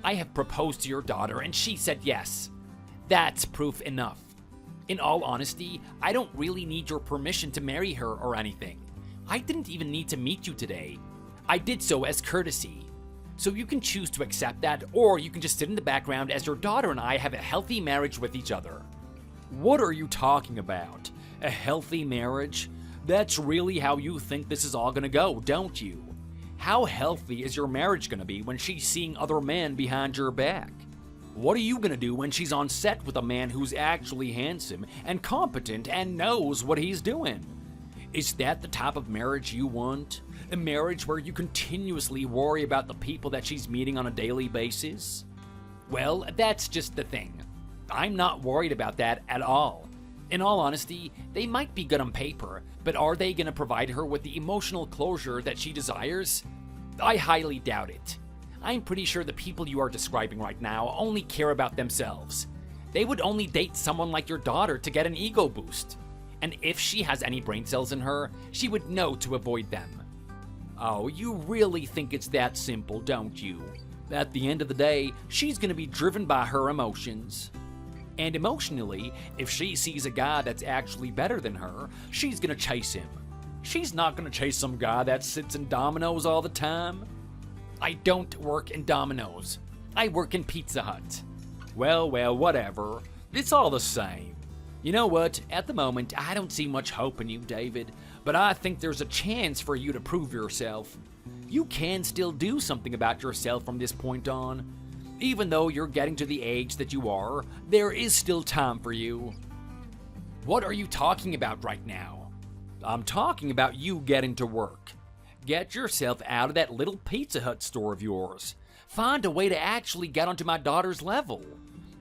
Speaker 1: I have proposed to your daughter and she said yes. That's proof enough. In all honesty, I don't really need your permission to marry her or anything. I didn't even need to meet you today. I did so as courtesy. So you can choose to accept that, or you can just sit in the background as your daughter and I have a healthy marriage with each other. What are you talking about? A healthy marriage? That's really how you think this is all gonna go, don't you? How healthy is your marriage gonna be when she's seeing other men behind your back? What are you gonna do when she's on set with a man who's actually handsome and competent and knows what he's doing? Is that the type of marriage you want? A marriage where you continuously worry about the people that she's meeting on a daily basis? Well, that's just the thing. I'm not worried about that at all. In all honesty, they might be good on paper, but are they gonna provide her with the emotional closure that she desires? I highly doubt it. I'm pretty sure the people you are describing right now only care about themselves. They would only date someone like your daughter to get an ego boost. And if she has any brain cells in her, she would know to avoid them. Oh, you really think it's that simple, don't you?
Speaker 4: At the end of the day, she's gonna be driven by her emotions. And emotionally, if she sees a guy that's actually better than her, she's gonna chase him. She's not gonna chase some guy that sits in Domino's all the time.
Speaker 1: I don't work in Domino's. I work in Pizza Hut.
Speaker 4: Well, whatever. It's all the same. You know what? At the moment, I don't see much hope in you, David, but I think there's a chance for you to prove yourself. You can still do something about yourself from this point on. Even though you're getting to the age that you are, there is still time for you.
Speaker 1: What are you talking about right now?
Speaker 4: I'm talking about you getting to work. Get yourself out of that little Pizza Hut store of yours. Find a way to actually get onto my daughter's level.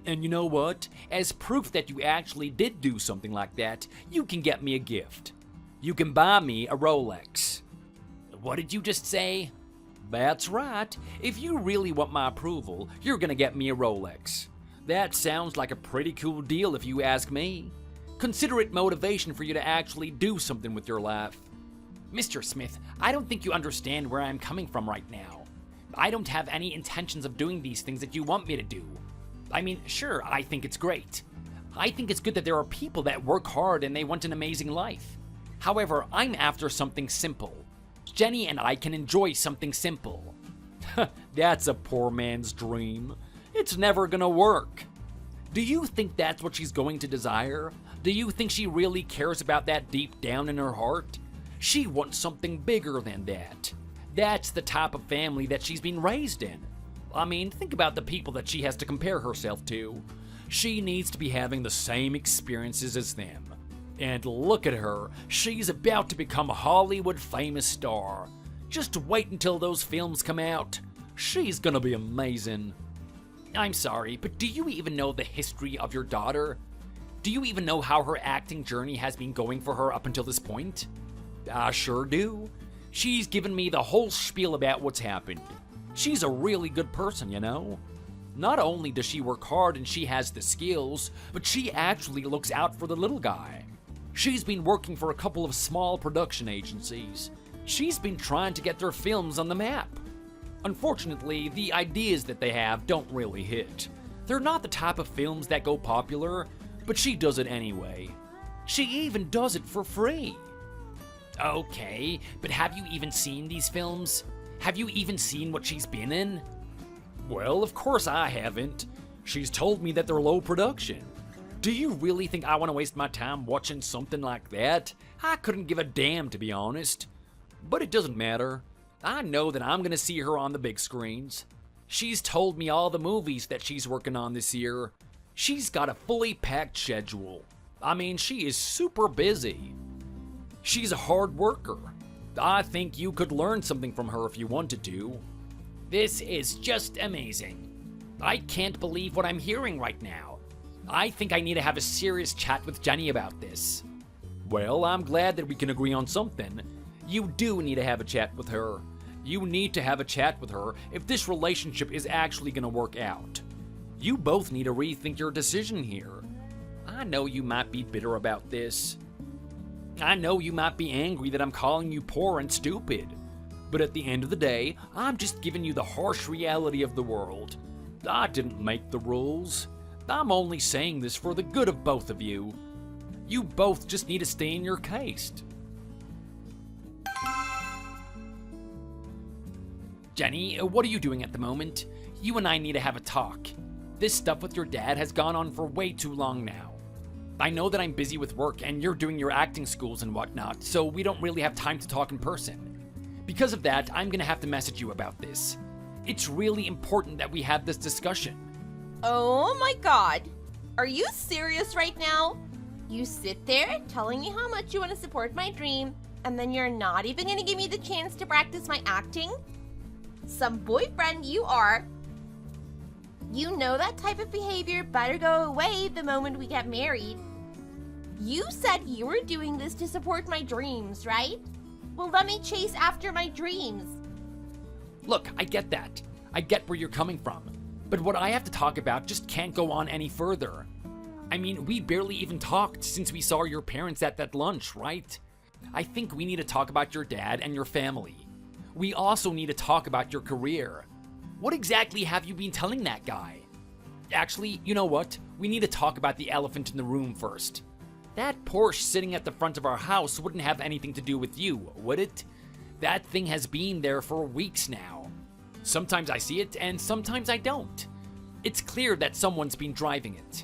Speaker 4: And you know what? As proof that you actually did do something like that, you can get me a gift. You can buy me a Rolex.
Speaker 1: What did you just say?
Speaker 4: That's right. If you really want my approval, you're gonna get me a Rolex. That sounds like a pretty cool deal if you ask me. Consider it motivation for you to actually do something with your life.
Speaker 1: Mr. Smith, I don't think you understand where I'm coming from right now. I don't have any intentions of doing these things that you want me to do. I mean, sure, I think it's great. I think it's good that there are people that work hard and they want an amazing life. However, I'm after something simple. Jenny and I can enjoy something simple.
Speaker 4: That's a poor man's dream. It's never gonna work. Do you think that's what she's going to desire? Do you think she really cares about that deep down in her heart? She wants something bigger than that. That's the type of family that she's been raised in. I mean, think about the people that she has to compare herself to. She needs to be having the same experiences as them. And look at her, she's about to become a Hollywood famous star. Just wait until those films come out. She's gonna be amazing.
Speaker 1: I'm sorry, but do you even know the history of your daughter? Do you even know how her acting journey has been going for her up until this point?
Speaker 4: I sure do. She's given me the whole spiel about what's happened. She's a really good person, you know? Not only does she work hard and she has the skills, but she actually looks out for the little guy. She's been working for a couple of small production agencies. She's been trying to get their films on the map. Unfortunately, the ideas that they have don't really hit. They're not the type of films that go popular, but she does it anyway. She even does it for free.
Speaker 1: Okay, but have you even seen these films? Have you even seen what she's been in?
Speaker 4: Well, of course I haven't. She's told me that they're low production. Do you really think I want to waste my time watching something like that? I couldn't give a damn, to be honest. But it doesn't matter. I know that I'm going to see her on the big screens. She's told me all the movies that she's working on this year. She's got a fully packed schedule. I mean, she is super busy. She's a hard worker. I think you could learn something from her if you wanted to.
Speaker 1: This is just amazing. I can't believe what I'm hearing right now. I think I need to have a serious chat with Jenny about this.
Speaker 4: Well, I'm glad that we can agree on something. You do need to have a chat with her. You need to have a chat with her if this relationship is actually going to work out. You both need to rethink your decision here. I know you might be bitter about this. I know you might be angry that I'm calling you poor and stupid. But at the end of the day, I'm just giving you the harsh reality of the world. I didn't make the rules. I'm only saying this for the good of both of you. You both just need to stay in your caste.
Speaker 1: Jenny, what are you doing at the moment? You and I need to have a talk. This stuff with your dad has gone on for way too long now. I know that I'm busy with work and you're doing your acting schools and whatnot, so we don't really have time to talk in person. Because of that, I'm gonna have to message you about this. It's really important that we have this discussion.
Speaker 2: Oh my god. Are you serious right now? You sit there telling me how much you want to support my dream, and then you're not even gonna give me the chance to practice my acting? Some boyfriend you are. You know that type of behavior better go away the moment we get married. You said you were doing this to support my dreams, right? Well, let me chase after my dreams.
Speaker 1: Look, I get that. I get where you're coming from. But what I have to talk about just can't go on any further. I mean, we barely even talked since we saw your parents at that lunch, right? I think we need to talk about your dad and your family. We also need to talk about your career.
Speaker 4: What exactly have you been telling that guy? Actually, you know what? We need to talk about the elephant in the room first. That Porsche sitting at the front of our house wouldn't have anything to do with you, would it? That thing has been there for weeks now. Sometimes I see it, and sometimes I don't. It's clear that someone's been driving it.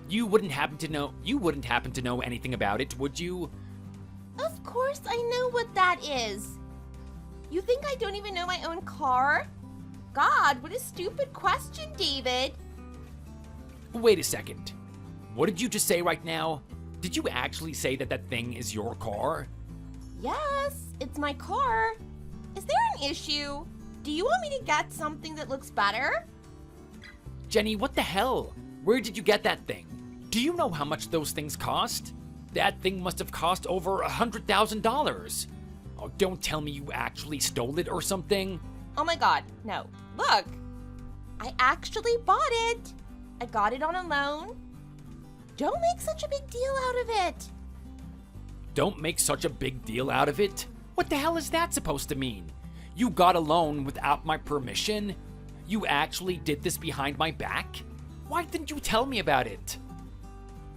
Speaker 4: You wouldn't happen to know anything about it, would you?
Speaker 2: Of course I know what that is. You think I don't even know my own car? God, what a stupid question, David.
Speaker 4: Wait a second. What did you just say right now? Did you actually say that that thing is your car?
Speaker 2: Yes, it's my car. Is there an issue? Do you want me to get something that looks better?
Speaker 4: Jenny, what the hell? Where did you get that thing? Do you know how much those things cost? That thing must have cost over $100,000. Oh, don't tell me you actually stole it or something.
Speaker 2: Oh my God, no. Look, I actually bought it. I got it on a loan. Don't make such a big deal out of it.
Speaker 4: Don't make such a big deal out of it? What the hell is that supposed to mean? You got a loan without my permission? You actually did this behind my back? Why didn't you tell me about it?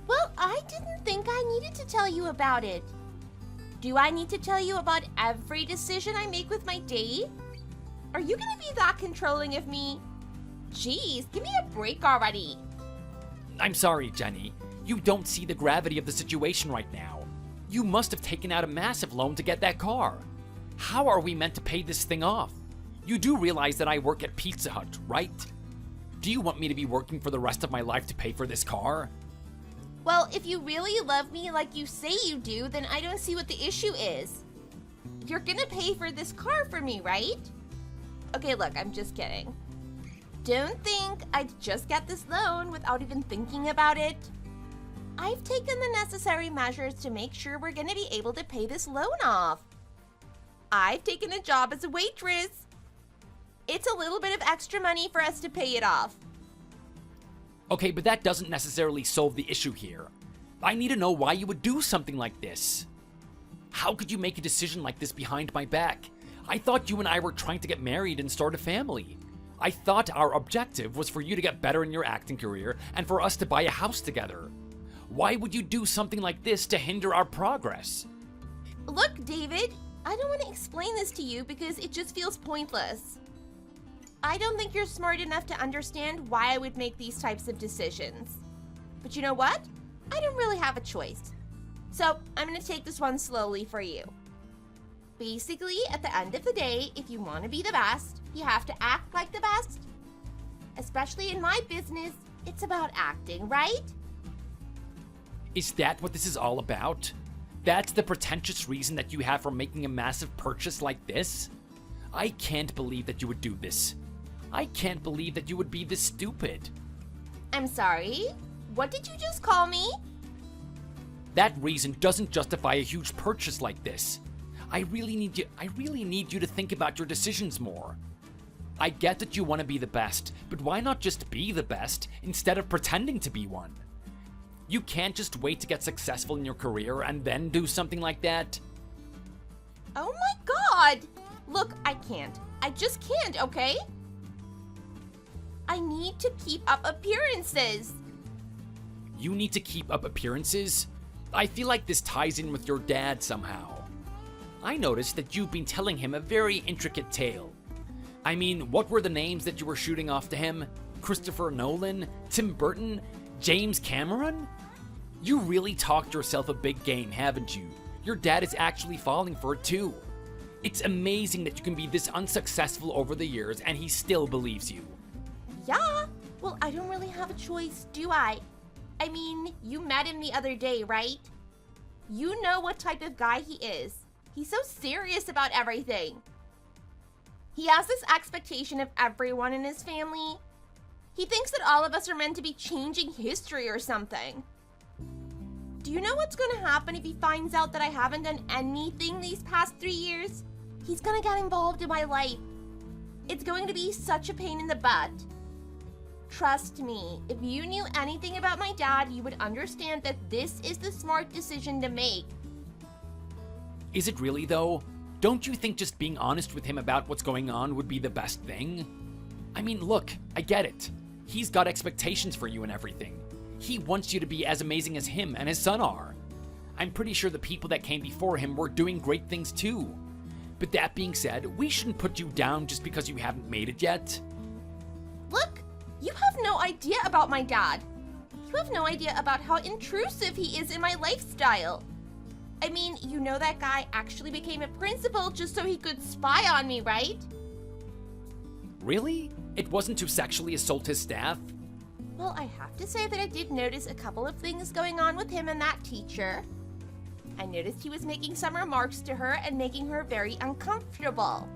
Speaker 2: Well, I didn't think I needed to tell you about it. Do I need to tell you about every decision I make with my date? Are you gonna be that controlling of me? Jeez, give me a break already.
Speaker 4: I'm sorry, Jenny. You don't see the gravity of the situation right now. You must have taken out a massive loan to get that car. How are we meant to pay this thing off? You do realize that I work at Pizza Hut, right? Do you want me to be working for the rest of my life to pay for this car?
Speaker 2: Well, if you really love me like you say you do, then I don't see what the issue is. You're gonna pay for this car for me, right? Okay, look, I'm just kidding. Don't think I'd just get this loan without even thinking about it. I've taken the necessary measures to make sure we're gonna be able to pay this loan off. I've taken a job as a waitress. It's a little bit of extra money for us to pay it off.
Speaker 4: Okay, but that doesn't necessarily solve the issue here. I need to know why you would do something like this. How could you make a decision like this behind my back? I thought you and I were trying to get married and start a family. I thought our objective was for you to get better in your acting career and for us to buy a house together. Why would you do something like this to hinder our progress?
Speaker 2: Look, David, I don't want to explain this to you because it just feels pointless. I don't think you're smart enough to understand why I would make these types of decisions. But you know what? I don't really have a choice. So I'm going to take this one slowly for you. Basically, at the end of the day, if you want to be the best, you have to act like the best. Especially in my business, it's about acting, right?
Speaker 4: Is that what this is all about? That's the pretentious reason that you have for making a massive purchase like this? I can't believe that you would do this. I can't believe that you would be this stupid.
Speaker 2: I'm sorry? What did you just call me?
Speaker 4: That reason doesn't justify a huge purchase like this. I really need you to think about your decisions more. I get that you want to be the best, but why not just be the best instead of pretending to be one? You can't just wait to get successful in your career and then do something like that.
Speaker 2: Oh my God! Look, I can't. I just can't, okay? I need to keep up appearances.
Speaker 4: You need to keep up appearances? I feel like this ties in with your dad somehow. I noticed that you've been telling him a very intricate tale. I mean, what were the names that you were shooting off to him? Christopher Nolan? Tim Burton? James Cameron? You really talked yourself a big game, haven't you? Your dad is actually falling for it too. It's amazing that you can be this unsuccessful over the years and he still believes you.
Speaker 2: Yeah? Well, I don't really have a choice, do I? I mean, you met him the other day, right? You know what type of guy he is. He's so serious about everything. He has this expectation of everyone in his family. He thinks that all of us are meant to be changing history or something. Do you know what's gonna happen if he finds out that I haven't done anything these past 3 years? He's gonna get involved in my life. It's going to be such a pain in the butt. Trust me, if you knew anything about my dad, you would understand that this is the smart decision to make.
Speaker 4: Is it really though? Don't you think just being honest with him about what's going on would be the best thing? I mean, look, I get it. He's got expectations for you and everything. He wants you to be as amazing as him and his son are. I'm pretty sure the people that came before him were doing great things too. But that being said, we shouldn't put you down just because you haven't made it yet.
Speaker 2: Look, you have no idea about my dad. You have no idea about how intrusive he is in my lifestyle. I mean, you know that guy actually became a principal just so he could spy on me, right?
Speaker 4: Really? It wasn't to sexually assault his staff?
Speaker 2: Well, I have to say that I did notice a couple of things going on with him and that teacher. I noticed he was making some remarks to her and making her very uncomfortable.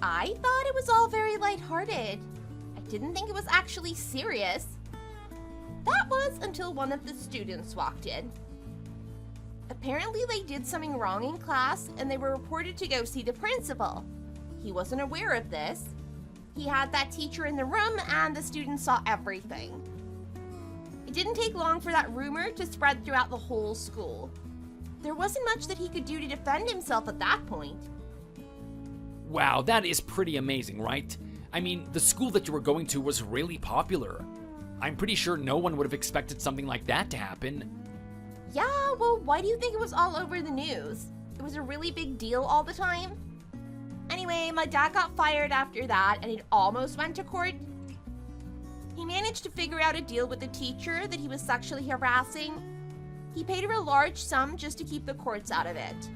Speaker 2: I thought it was all very lighthearted. I didn't think it was actually serious. That was until one of the students walked in. Apparently they did something wrong in class and they were reported to go see the principal. He wasn't aware of this. He had that teacher in the room and the students saw everything. It didn't take long for that rumor to spread throughout the whole school. There wasn't much that he could do to defend himself at that point.
Speaker 4: Wow, that is pretty amazing, right? I mean, the school that you were going to was really popular. I'm pretty sure no one would have expected something like that to happen.
Speaker 2: Yeah, well, why do you think it was all over the news? It was a really big deal all the time. Anyway, my dad got fired after that and it almost went to court. He managed to figure out a deal with the teacher that he was sexually harassing. He paid her a large sum just to keep the courts out of it.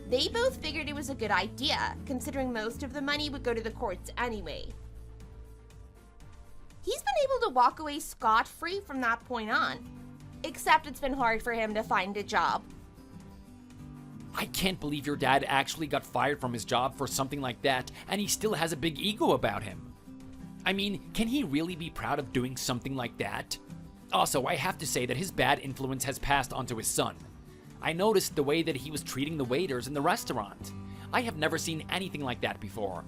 Speaker 2: They both figured it was a good idea, considering most of the money would go to the courts anyway. He's been able to walk away scot-free from that point on, except it's been hard for him to find a job.
Speaker 4: I can't believe your dad actually got fired from his job for something like that, and he still has a big ego about him. I mean, can he really be proud of doing something like that? Also, I have to say that his bad influence has passed onto his son. I noticed the way that he was treating the waiters in the restaurant. I have never seen anything like that before.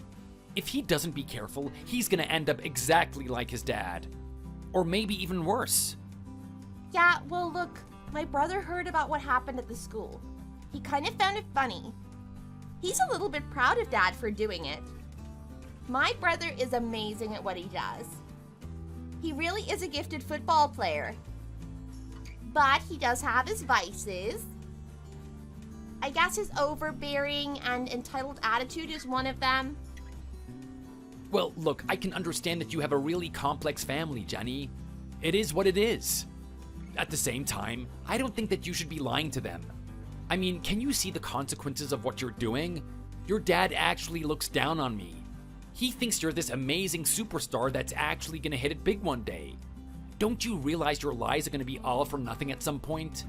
Speaker 4: If he doesn't be careful, he's gonna end up exactly like his dad. Or maybe even worse.
Speaker 2: Yeah, well look, my brother heard about what happened at the school. He kind of found it funny. He's a little bit proud of Dad for doing it. My brother is amazing at what he does. He really is a gifted football player. But he does have his vices. I guess his overbearing and entitled attitude is one of them.
Speaker 4: Well, look, I can understand that you have a really complex family, Jenny. It is what it is. At the same time, I don't think that you should be lying to them. I mean, can you see the consequences of what you're doing? Your dad actually looks down on me. He thinks you're this amazing superstar that's actually gonna hit it big one day. Don't you realize your lies are gonna be all for nothing at some point?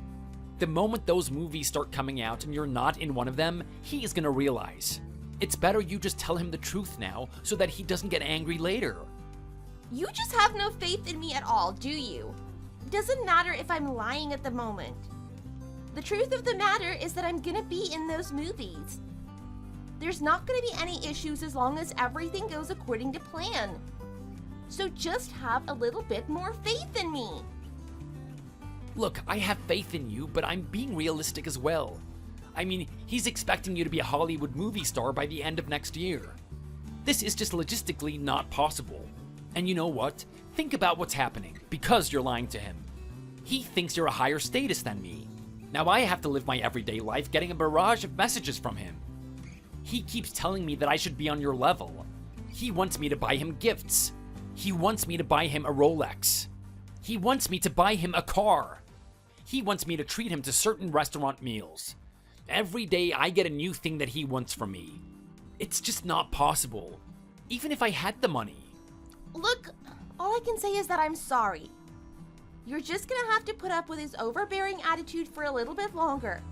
Speaker 4: The moment those movies start coming out and you're not in one of them, he is gonna realize. It's better you just tell him the truth now so that he doesn't get angry later.
Speaker 2: You just have no faith in me at all, do you? It doesn't matter if I'm lying at the moment. The truth of the matter is that I'm gonna be in those movies. There's not gonna be any issues as long as everything goes according to plan. So just have a little bit more faith in me.
Speaker 4: Look, I have faith in you, but I'm being realistic as well. I mean, he's expecting you to be a Hollywood movie star by the end of next year. This is just logistically not possible. And you know what? Think about what's happening because you're lying to him. He thinks you're a higher status than me. Now I have to live my everyday life getting a barrage of messages from him. He keeps telling me that I should be on your level. He wants me to buy him gifts. He wants me to buy him a Rolex. He wants me to buy him a car. He wants me to treat him to certain restaurant meals. Every day I get a new thing that he wants from me. It's just not possible, even if I had the money.
Speaker 2: Look, all I can say is that I'm sorry. You're just gonna have to put up with his overbearing attitude for a little bit longer,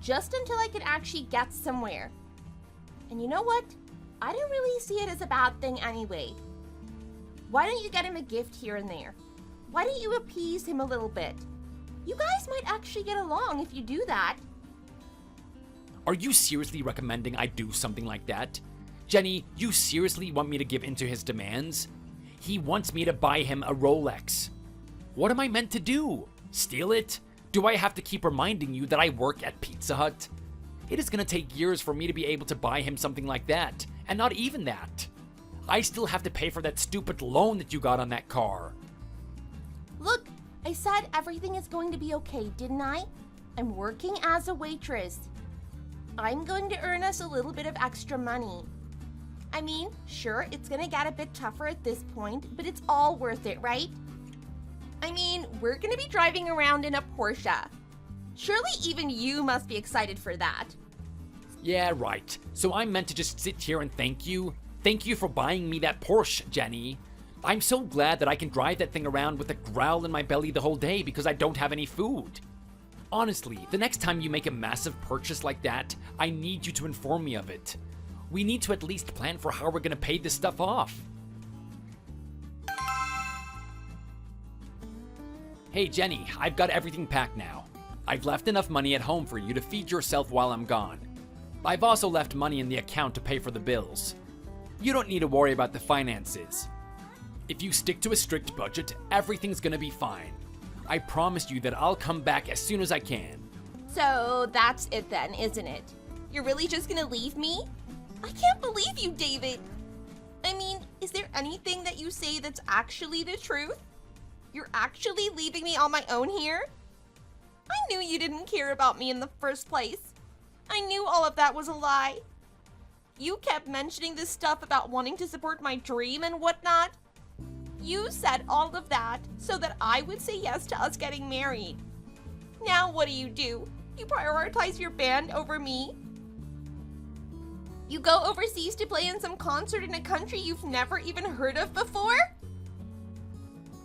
Speaker 2: just until I can actually get somewhere. And you know what? I don't really see it as a bad thing anyway. Why don't you get him a gift here and there? Why don't you appease him a little bit? You guys might actually get along if you do that.
Speaker 4: Are you seriously recommending I do something like that? Jenny, you seriously want me to give in to his demands? He wants me to buy him a Rolex. What am I meant to do? Steal it? Do I have to keep reminding you that I work at Pizza Hut? It is gonna take years for me to be able to buy him something like that, and not even that. I still have to pay for that stupid loan that you got on that car.
Speaker 2: Look, I said everything is going to be okay, didn't I? I'm working as a waitress. I'm going to earn us a little bit of extra money. I mean, sure, it's gonna get a bit tougher at this point, but it's all worth it, right? I mean, we're gonna be driving around in a Porsche. Surely even you must be excited for that.
Speaker 4: Yeah, right. So I'm meant to just sit here and thank you? Thank you for buying me that Porsche, Jenny. I'm so glad that I can drive that thing around with a growl in my belly the whole day because I don't have any food. Honestly, the next time you make a massive purchase like that, I need you to inform me of it. We need to at least plan for how we're gonna pay this stuff off. Hey Jenny, I've got everything packed now. I've left enough money at home for you to feed yourself while I'm gone. I've also left money in the account to pay for the bills. You don't need to worry about the finances. If you stick to a strict budget, everything's gonna be fine. I promise you that I'll come back as soon as I can.
Speaker 2: So that's it then, isn't it? You're really just gonna leave me? I can't believe you, David. I mean, is there anything that you say that's actually the truth? You're actually leaving me on my own here? I knew you didn't care about me in the first place. I knew all of that was a lie. You kept mentioning this stuff about wanting to support my dream and whatnot. You said all of that so that I would say yes to us getting married. Now what do? You prioritize your band over me? You go overseas to play in some concert in a country you've never even heard of before?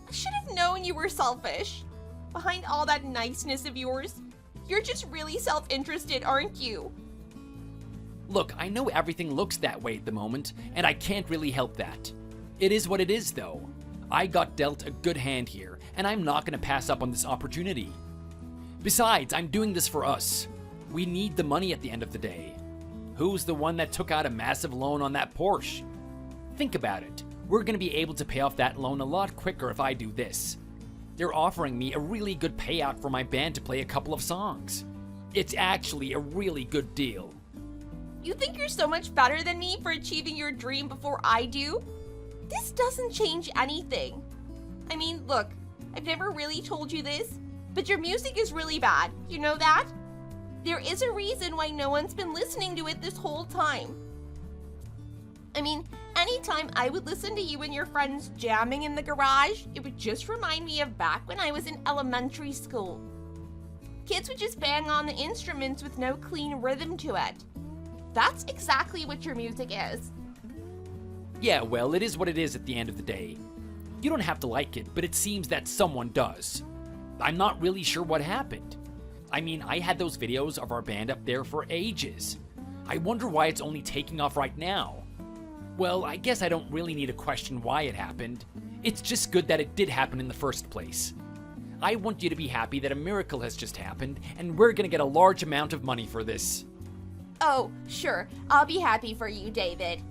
Speaker 2: I should have known you were selfish. Behind all that niceness of yours, you're just really self-interested, aren't you?
Speaker 4: Look, I know everything looks that way at the moment, and I can't really help that. It is what it is, though. I got dealt a good hand here, and I'm not gonna pass up on this opportunity. Besides, I'm doing this for us. We need the money at the end of the day. Who's the one that took out a massive loan on that Porsche? Think about it. We're gonna be able to pay off that loan a lot quicker if I do this. They're offering me a really good payout for my band to play a couple of songs. It's actually a really good deal.
Speaker 2: You think you're so much better than me for achieving your dream before I do? This doesn't change anything. I mean, look, I've never really told you this, but your music is really bad. You know that? There is a reason why no one's been listening to it this whole time. I mean, anytime I would listen to you and your friends jamming in the garage, it would just remind me of back when I was in elementary school. Kids would just bang on the instruments with no clean rhythm to it. That's exactly what your music is.
Speaker 4: Yeah, well, it is what it is at the end of the day. You don't have to like it, but it seems that someone does. I'm not really sure what happened. I mean, I had those videos of our band up there for ages. I wonder why it's only taking off right now. Well, I guess I don't really need to question why it happened. It's just good that it did happen in the first place. I want you to be happy that a miracle has just happened, and we're gonna get a large amount of money for this.
Speaker 2: Oh, sure, I'll be happy for you, David.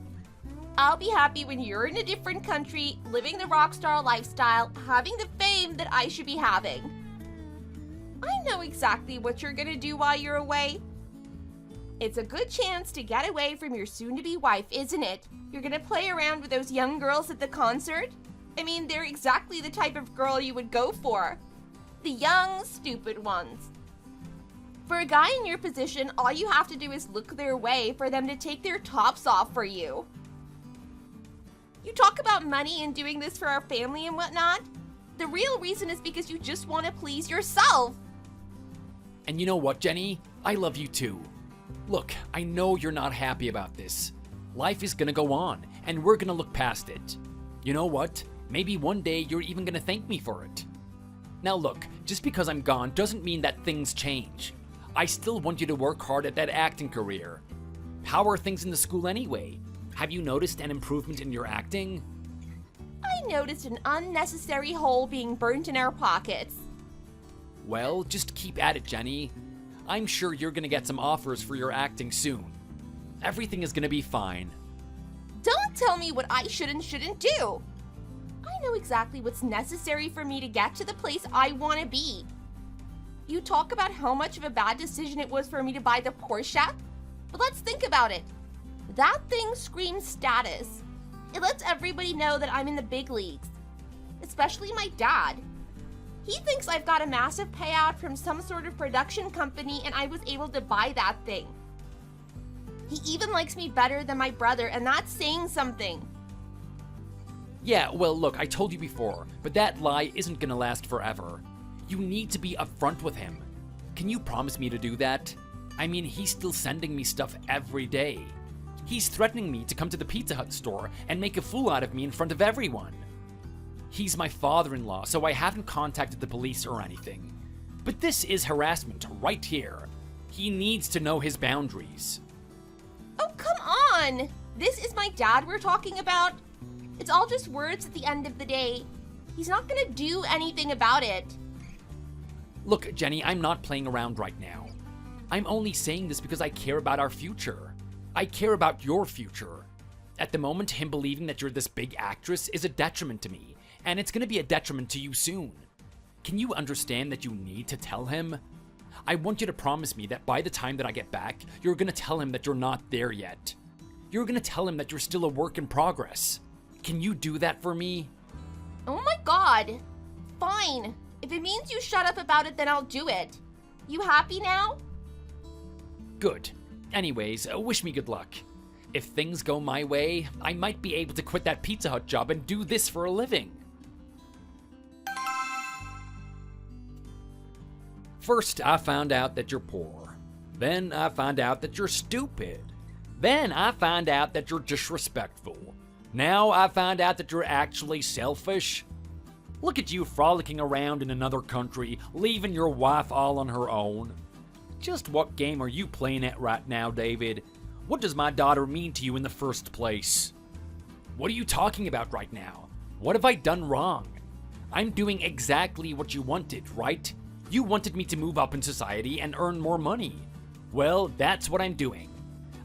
Speaker 2: I'll be happy when you're in a different country, living the rock star lifestyle, having the fame that I should be having. I know exactly what you're gonna do while you're away. It's a good chance to get away from your soon-to-be wife, isn't it? You're gonna play around with those young girls at the concert? I mean, they're exactly the type of girl you would go for. The young, stupid ones. For a guy in your position, all you have to do is look their way for them to take their tops off for you. You talk about money and doing this for our family and whatnot. The real reason is because you just want to please yourself.
Speaker 4: And you know what, Jenny? I love you too. Look, I know you're not happy about this. Life is gonna go on, and we're gonna look past it. You know what? Maybe one day you're even gonna thank me for it. Now look, just because I'm gone doesn't mean that things change. I still want you to work hard at that acting career. How are things in the school anyway? Have you noticed an improvement in your acting?
Speaker 2: I noticed an unnecessary hole being burnt in our pockets.
Speaker 4: Well, just keep at it, Jenny. I'm sure you're gonna get some offers for your acting soon. Everything is gonna be fine.
Speaker 2: Don't tell me what I should and shouldn't do. I know exactly what's necessary for me to get to the place I want to be. You talk about how much of a bad decision it was for me to buy the Porsche, but let's think about it. That thing screams status. It lets everybody know that I'm in the big leagues, especially my dad. He thinks I've got a massive payout from some sort of production company and I was able to buy that thing. He even likes me better than my brother, and that's saying something.
Speaker 4: Yeah, well, look, I told you before, but that lie isn't gonna last forever. You need to be upfront with him. Can you promise me to do that? I mean, he's still sending me stuff every day. He's threatening me to come to the Pizza Hut store and make a fool out of me in front of everyone. He's my father-in-law, so I haven't contacted the police or anything. But this is harassment right here. He needs to know his boundaries.
Speaker 2: Oh, come on! This is my dad we're talking about. It's all just words at the end of the day. He's not gonna do anything about it.
Speaker 4: Look, Jenny, I'm not playing around right now. I'm only saying this because I care about our future. I care about your future. At the moment, him believing that you're this big actress is a detriment to me, and it's gonna be a detriment to you soon. Can you understand that you need to tell him? I want you to promise me that by the time that I get back, you're gonna tell him that you're not there yet. You're gonna tell him that you're still a work in progress. Can you do that for me?
Speaker 2: Oh my god. Fine. If it means you shut up about it, then I'll do it. You happy now?
Speaker 4: Good. Anyways, wish me good luck. If things go my way, I might be able to quit that Pizza Hut job and do this for a living. First, I found out that you're poor. Then I found out that you're stupid. Then I found out that you're disrespectful. Now I found out that you're actually selfish. Look at you frolicking around in another country, leaving your wife all on her own. Just what game are you playing at right now, David? What does my daughter mean to you in the first place? What are you talking about right now? What have I done wrong? I'm doing exactly what you wanted, right? You wanted me to move up in society and earn more money. Well, that's what I'm doing.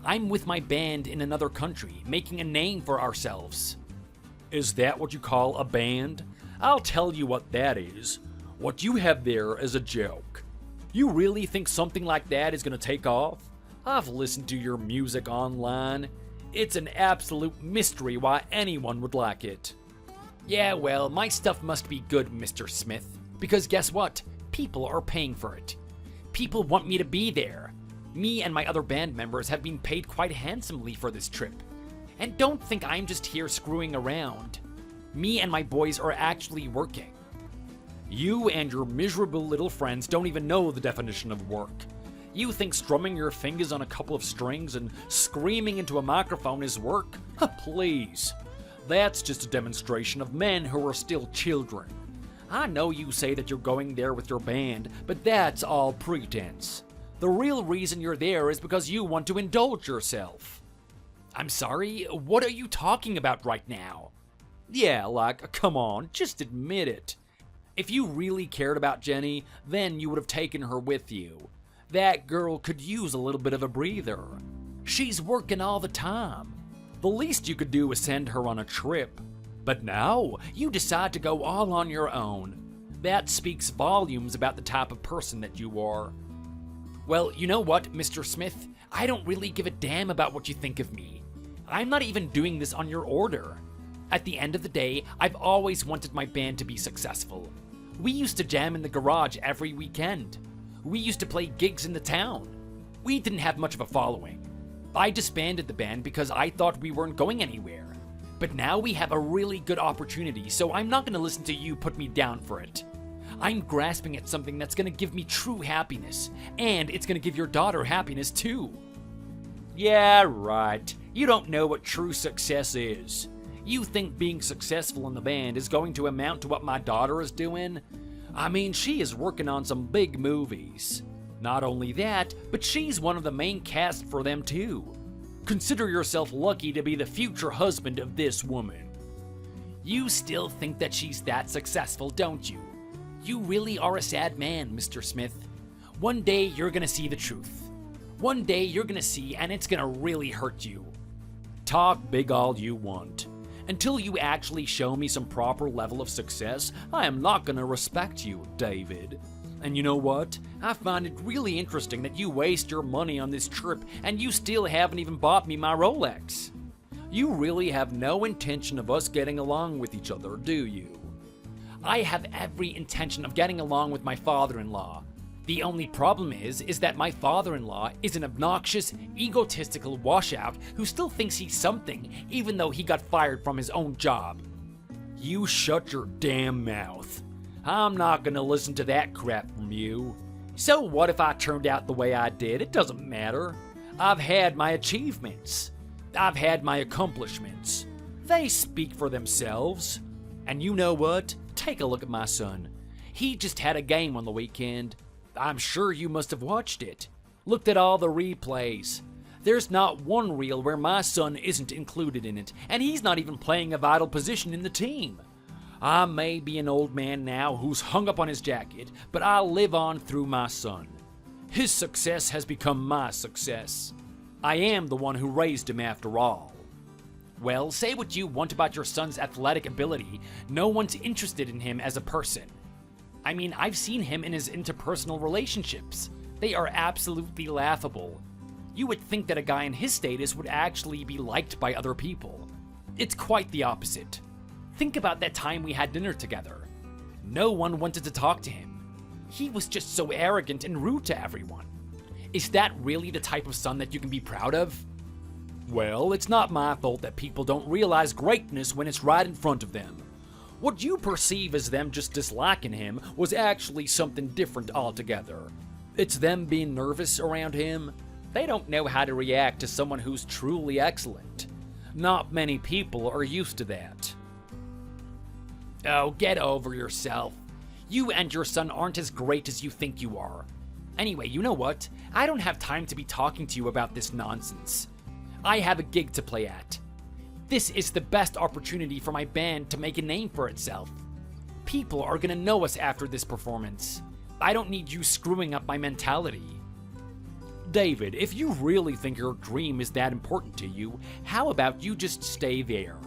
Speaker 4: I'm with my band in another country, making a name for ourselves. Is that what you call a band? I'll tell you what that is. What you have there is a joke. You really think something like that is gonna take off? I've listened to your music online. It's an absolute mystery why anyone would like it. Yeah, well, my stuff must be good, Mr. Smith. Because guess what? People are paying for it. People want me to be there. Me and my other band members have been paid quite handsomely for this trip. And don't think I'm just here screwing around. Me and my boys are actually working. You and your miserable little friends don't even know the definition of work. You think strumming your fingers on a couple of strings and screaming into a microphone is work? Please. That's just a demonstration of men who are still children. I know you say that you're going there with your band, but that's all pretense. The real reason you're there is because you want to indulge yourself. I'm sorry, what are you talking about right now? Yeah, like, come on, just admit it. If you really cared about Jenny, then you would have taken her with you. That girl could use a little bit of a breather. She's working all the time. The least you could do is send her on a trip. But now, you decide to go all on your own. That speaks volumes about the type of person that you are. Well, you know what, Mr. Smith? I don't really give a damn about what you think of me. I'm not even doing this on your order. At the end of the day, I've always wanted my band to be successful. We used to jam in the garage every weekend. We used to play gigs in the town. We didn't have much of a following. I disbanded the band because I thought we weren't going anywhere. But now we have a really good opportunity, so I'm not going to listen to you put me down for it. I'm grasping at something that's going to give me true happiness, and it's going to give your daughter happiness too. Yeah, right. You don't know what true success is. You think being successful in the band is going to amount to what my daughter is doing? I mean, she is working on some big movies. Not only that, but she's one of the main cast for them too. Consider yourself lucky to be the future husband of this woman. You still think that she's that successful, don't you? You really are a sad man, Mr. Smith. One day you're gonna see the truth. One day you're gonna see, and it's gonna really hurt you. Talk big all you want. Until you actually show me some proper level of success, I am not gonna respect you, David. And you know what? I find it really interesting that you waste your money on this trip and you still haven't even bought me my Rolex. You really have no intention of us getting along with each other, do you? I have every intention of getting along with my father-in-law. The only problem is that my father-in-law is an obnoxious, egotistical washout who still thinks he's something, even though he got fired from his own job. You shut your damn mouth. I'm not gonna listen to that crap from you. So what if I turned out the way I did? It doesn't matter. I've had my achievements. I've had my accomplishments. They speak for themselves. And you know what? Take a look at my son. He just had a game on the weekend. I'm sure you must have watched it. Looked at all the replays. There's not one reel where my son isn't included in it, and he's not even playing a vital position in the team. I may be an old man now who's hung up on his jacket, but I'll live on through my son. His success has become my success. I am the one who raised him after all. Well, say what you want about your son's athletic ability, no one's interested in him as a person. I mean, I've seen him in his interpersonal relationships. They are absolutely laughable. You would think that a guy in his status would actually be liked by other people. It's quite the opposite. Think about that time we had dinner together. No one wanted to talk to him. He was just so arrogant and rude to everyone. Is that really the type of son that you can be proud of? Well, it's not my fault that people don't realize greatness when it's right in front of them. What you perceive as them just disliking him was actually something different altogether. It's them being nervous around him. They don't know how to react to someone who's truly excellent. Not many people are used to that. Oh, get over yourself. You and your son aren't as great as you think you are. Anyway, you know what? I don't have time to be talking to you about this nonsense. I have a gig to play at. This is the best opportunity for my band to make a name for itself. People are gonna know us after this performance. I don't need you screwing up my mentality. David, if you really think your dream is that important to you, how about you just stay there?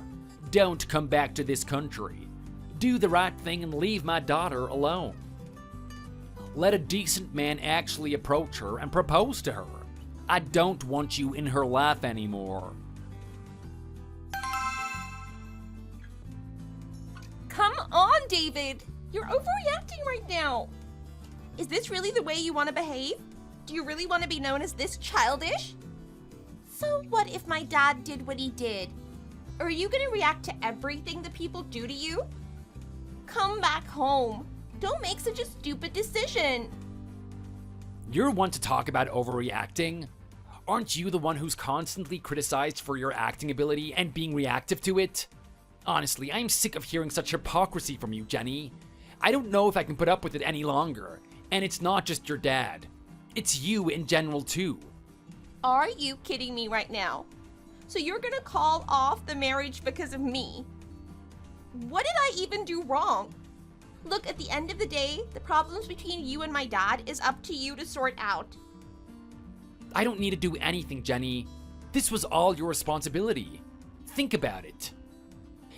Speaker 4: Don't come back to this country. Do the right thing and leave my daughter alone. Let a decent man actually approach her and propose to her. I don't want you in her life anymore.
Speaker 2: Come on, David! You're overreacting right now. Is this really the way you want to behave? Do you really want to be known as this childish? So what if my dad did what he did? Are you going to react to everything the people do to you? Come back home. Don't make such a stupid decision.
Speaker 1: You're one to talk about overreacting. Aren't you the one who's constantly criticized for your acting ability and being reactive to it? Honestly, I'm sick of hearing such hypocrisy from you, Jenny. I don't know if I can put up with it any longer. And it's not just your dad. It's you in general, too.
Speaker 2: Are you kidding me right now? So you're gonna call off the marriage because of me? What did I even do wrong? Look, at the end of the day, the problems between you and my dad is up to you to sort out.
Speaker 1: I don't need to do anything, Jenny. This was all your responsibility. Think about it.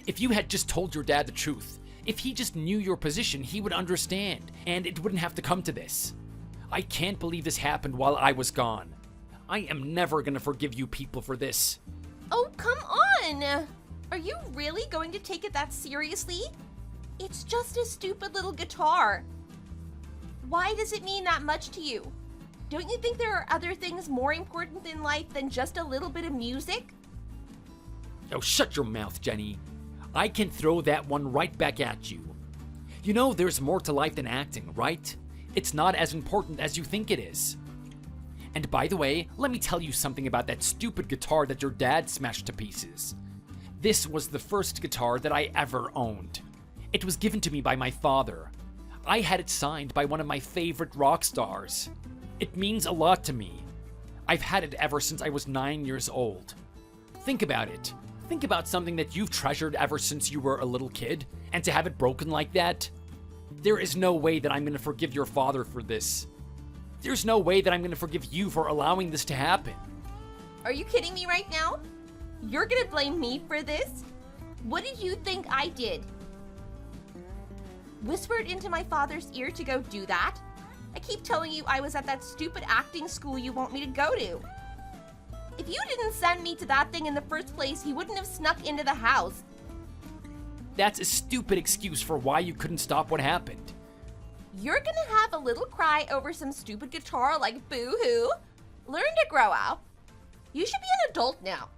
Speaker 1: If you had just told your dad the truth, if he just knew your position, he would understand, and it wouldn't have to come to this. I can't believe this happened while I was gone. I am never gonna forgive you people for this.
Speaker 2: Oh, come on! Are you really going to take it that seriously? It's just a stupid little guitar. Why does it mean that much to you? Don't you think there are other things more important in life than just a little bit of music?
Speaker 1: Oh, shut your mouth, Jenny. I can throw that one right back at you. You know, there's more to life than acting, right? It's not as important as you think it is. And by the way, let me tell you something about that stupid guitar that your dad smashed to pieces. This was the first guitar that I ever owned. It was given to me by my father. I had it signed by one of my favorite rock stars. It means a lot to me. I've had it ever since I was 9 years old. Think about it. Think about something that you've treasured ever since you were a little kid, and to have it broken like that? There is no way that I'm gonna forgive your father for this. There's no way that I'm gonna forgive you for allowing this to happen.
Speaker 2: Are you kidding me right now? You're gonna blame me for this? What did you think I did? Whispered into my father's ear to go do that? I keep telling you I was at that stupid acting school you want me to go to. If you didn't send me to that thing in the first place, he wouldn't have snuck into the house.
Speaker 4: That's a stupid excuse for why you couldn't stop what happened.
Speaker 2: You're gonna have a little cry over some stupid guitar like boo-hoo. Learn to grow up. You should be an adult now.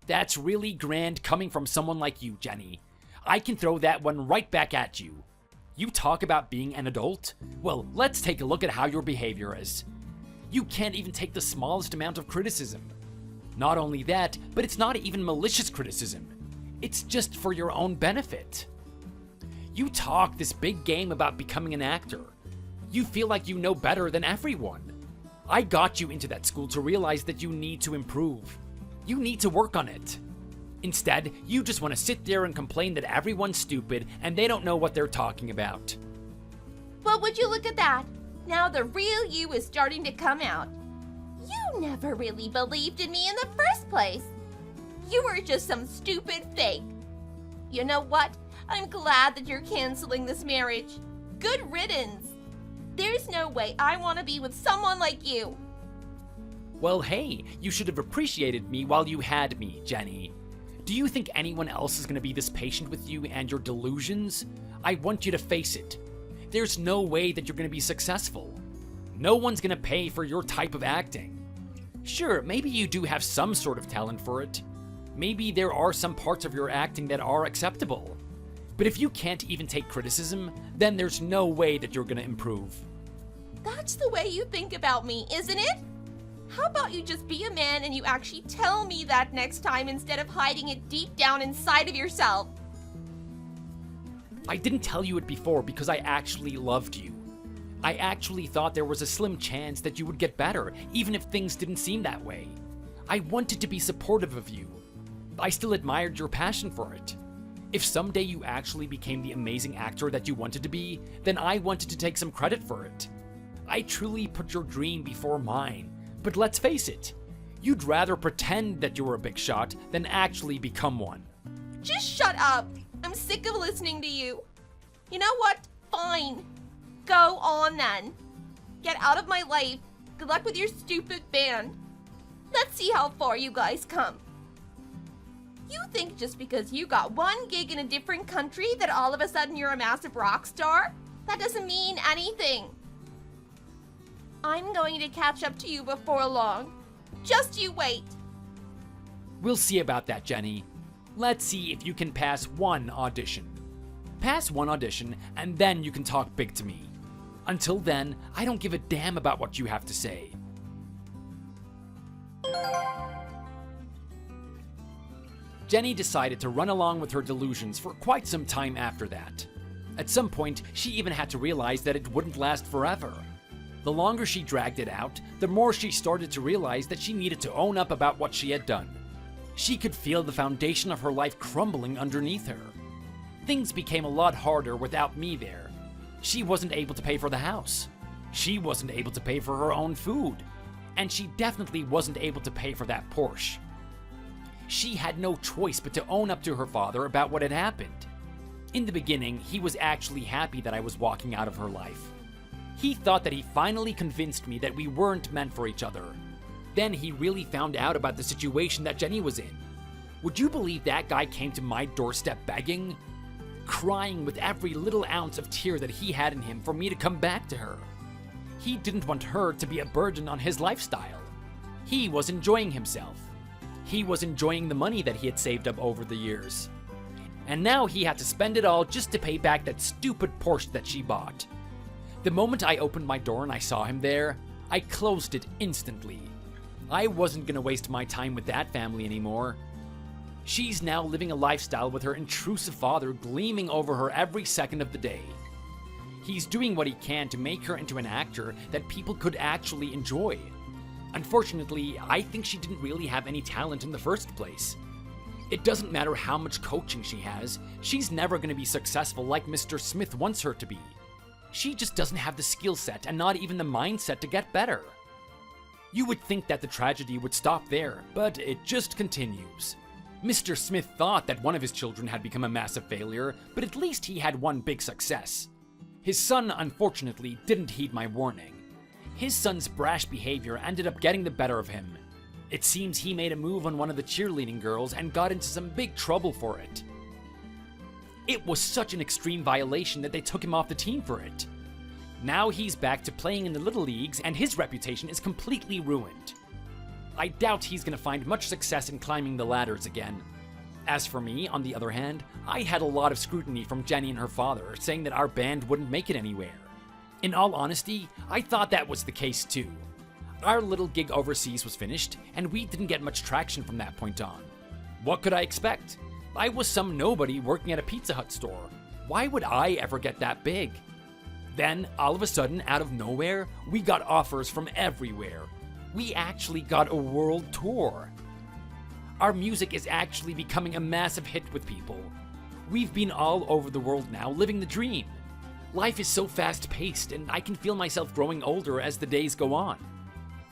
Speaker 4: That's really grand coming from someone like you, Jenny. I can throw that one right back at you. You talk about being an adult? Well, let's take a look at how your behavior is. You can't even take the smallest amount of criticism. Not only that, but it's not even malicious criticism. It's just for your own benefit. You talk this big game about becoming an actor. You feel like you know better than everyone. I got you into that school to realize that you need to improve. You need to work on it. Instead, you just want to sit there and complain that everyone's stupid and they don't know what they're talking about.
Speaker 2: But would you look at that? Now the real you is starting to come out. You never really believed in me in the first place. You were just some stupid fake. You know what? I'm glad that you're canceling this marriage. Good riddance. There's no way I want to be with someone like you.
Speaker 4: Well, hey, you should have appreciated me while you had me, Jenny. Do you think anyone else is going to be this patient with you and your delusions? I want you to face it. There's no way that you're going to be successful. No one's going to pay for your type of acting. Sure, maybe you do have some sort of talent for it. Maybe there are some parts of your acting that are acceptable. But if you can't even take criticism, then there's no way that you're going to improve.
Speaker 2: That's the way you think about me, isn't it? How about you just be a man and you actually tell me that next time instead of hiding it deep down inside of yourself?
Speaker 4: I didn't tell you it before because I actually loved you. I actually thought there was a slim chance that you would get better, even if things didn't seem that way. I wanted to be supportive of you. I still admired your passion for it. If someday you actually became the amazing actor that you wanted to be, then I wanted to take some credit for it. I truly put your dream before mine. But let's face it, you'd rather pretend that you were a big shot than actually become one.
Speaker 2: Just shut up. I'm sick of listening to you. You know what? Fine. Go on then. Get out of my life. Good luck with your stupid band. Let's see how far you guys come. You think just because you got one gig in a different country that all of a sudden you're a massive rock star? That doesn't mean anything. I'm going to catch up to you before long. Just you wait.
Speaker 4: We'll see about that, Jenny. Let's see if you can pass one audition. Pass one audition, and then you can talk big to me. Until then, I don't give a damn about what you have to say. Jenny decided to run along with her delusions for quite some time after that. At some point, she even had to realize that it wouldn't last forever. The longer she dragged it out, the more she started to realize that she needed to own up about what she had done. She could feel the foundation of her life crumbling underneath her. Things became a lot harder without me there. She wasn't able to pay for the house. She wasn't able to pay for her own food. And she definitely wasn't able to pay for that Porsche. She had no choice but to own up to her father about what had happened. In the beginning, he was actually happy that I was walking out of her life. He thought that he finally convinced me that we weren't meant for each other. Then he really found out about the situation that Jenny was in. Would you believe that guy came to my doorstep begging? Crying with every little ounce of tear that he had in him for me to come back to her. He didn't want her to be a burden on his lifestyle. He was enjoying himself. He was enjoying the money that he had saved up over the years. And now he had to spend it all just to pay back that stupid Porsche that she bought. The moment I opened my door and I saw him there, I closed it instantly. I wasn't gonna waste my time with that family anymore. She's now living a lifestyle with her intrusive father gleaming over her every second of the day. He's doing what he can to make her into an actor that people could actually enjoy. Unfortunately, I think she didn't really have any talent in the first place. It doesn't matter how much coaching she has, she's never gonna be successful like Mr. Smith wants her to be. She just doesn't have the skill set and not even the mindset to get better. You would think that the tragedy would stop there, but it just continues. Mr. Smith thought that one of his children had become a massive failure, but at least he had one big success. His son, unfortunately, didn't heed my warning. His son's brash behavior ended up getting the better of him. It seems he made a move on one of the cheerleading girls and got into some big trouble for it. It was such an extreme violation that they took him off the team for it. Now he's back to playing in the little leagues and his reputation is completely ruined. I doubt he's gonna find much success in climbing the ladders again. As for me, on the other hand, I had a lot of scrutiny from Jenny and her father saying that our band wouldn't make it anywhere. In all honesty, I thought that was the case too. Our little gig overseas was finished, and we didn't get much traction from that point on. What could I expect? I was some nobody working at a Pizza Hut store. Why would I ever get that big? Then, all of a sudden, out of nowhere, we got offers from everywhere. We actually got a world tour. Our music is actually becoming a massive hit with people. We've been all over the world now, living the dream. Life is so fast-paced, and I can feel myself growing older as the days go on.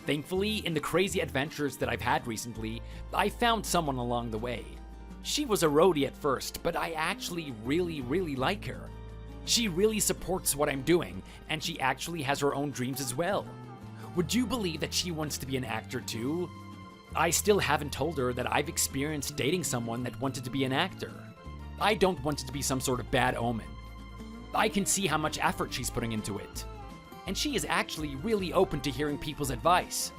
Speaker 4: Thankfully, in the crazy adventures that I've had recently, I found someone along the way. She was a roadie at first, but I actually really like her. She really supports what I'm doing, and she actually has her own dreams as well. Would you believe that she wants to be an actor too? I still haven't told her that I've experienced dating someone that wanted to be an actor. I don't want it to be some sort of bad omen. I can see how much effort she's putting into it. And she is actually really open to hearing people's advice.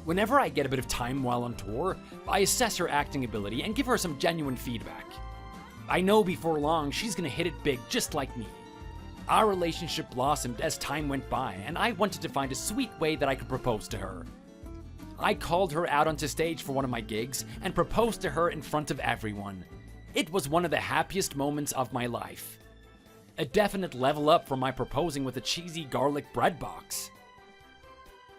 Speaker 4: Whenever I get a bit of time while on tour, I assess her acting ability and give her some genuine feedback. I know before long she's gonna hit it big just like me. Our relationship blossomed as time went by, and I wanted to find a sweet way that I could propose to her. I called her out onto stage for one of my gigs and proposed to her in front of everyone. It was one of the happiest moments of my life. A definite level up from my proposing with a cheesy garlic bread box.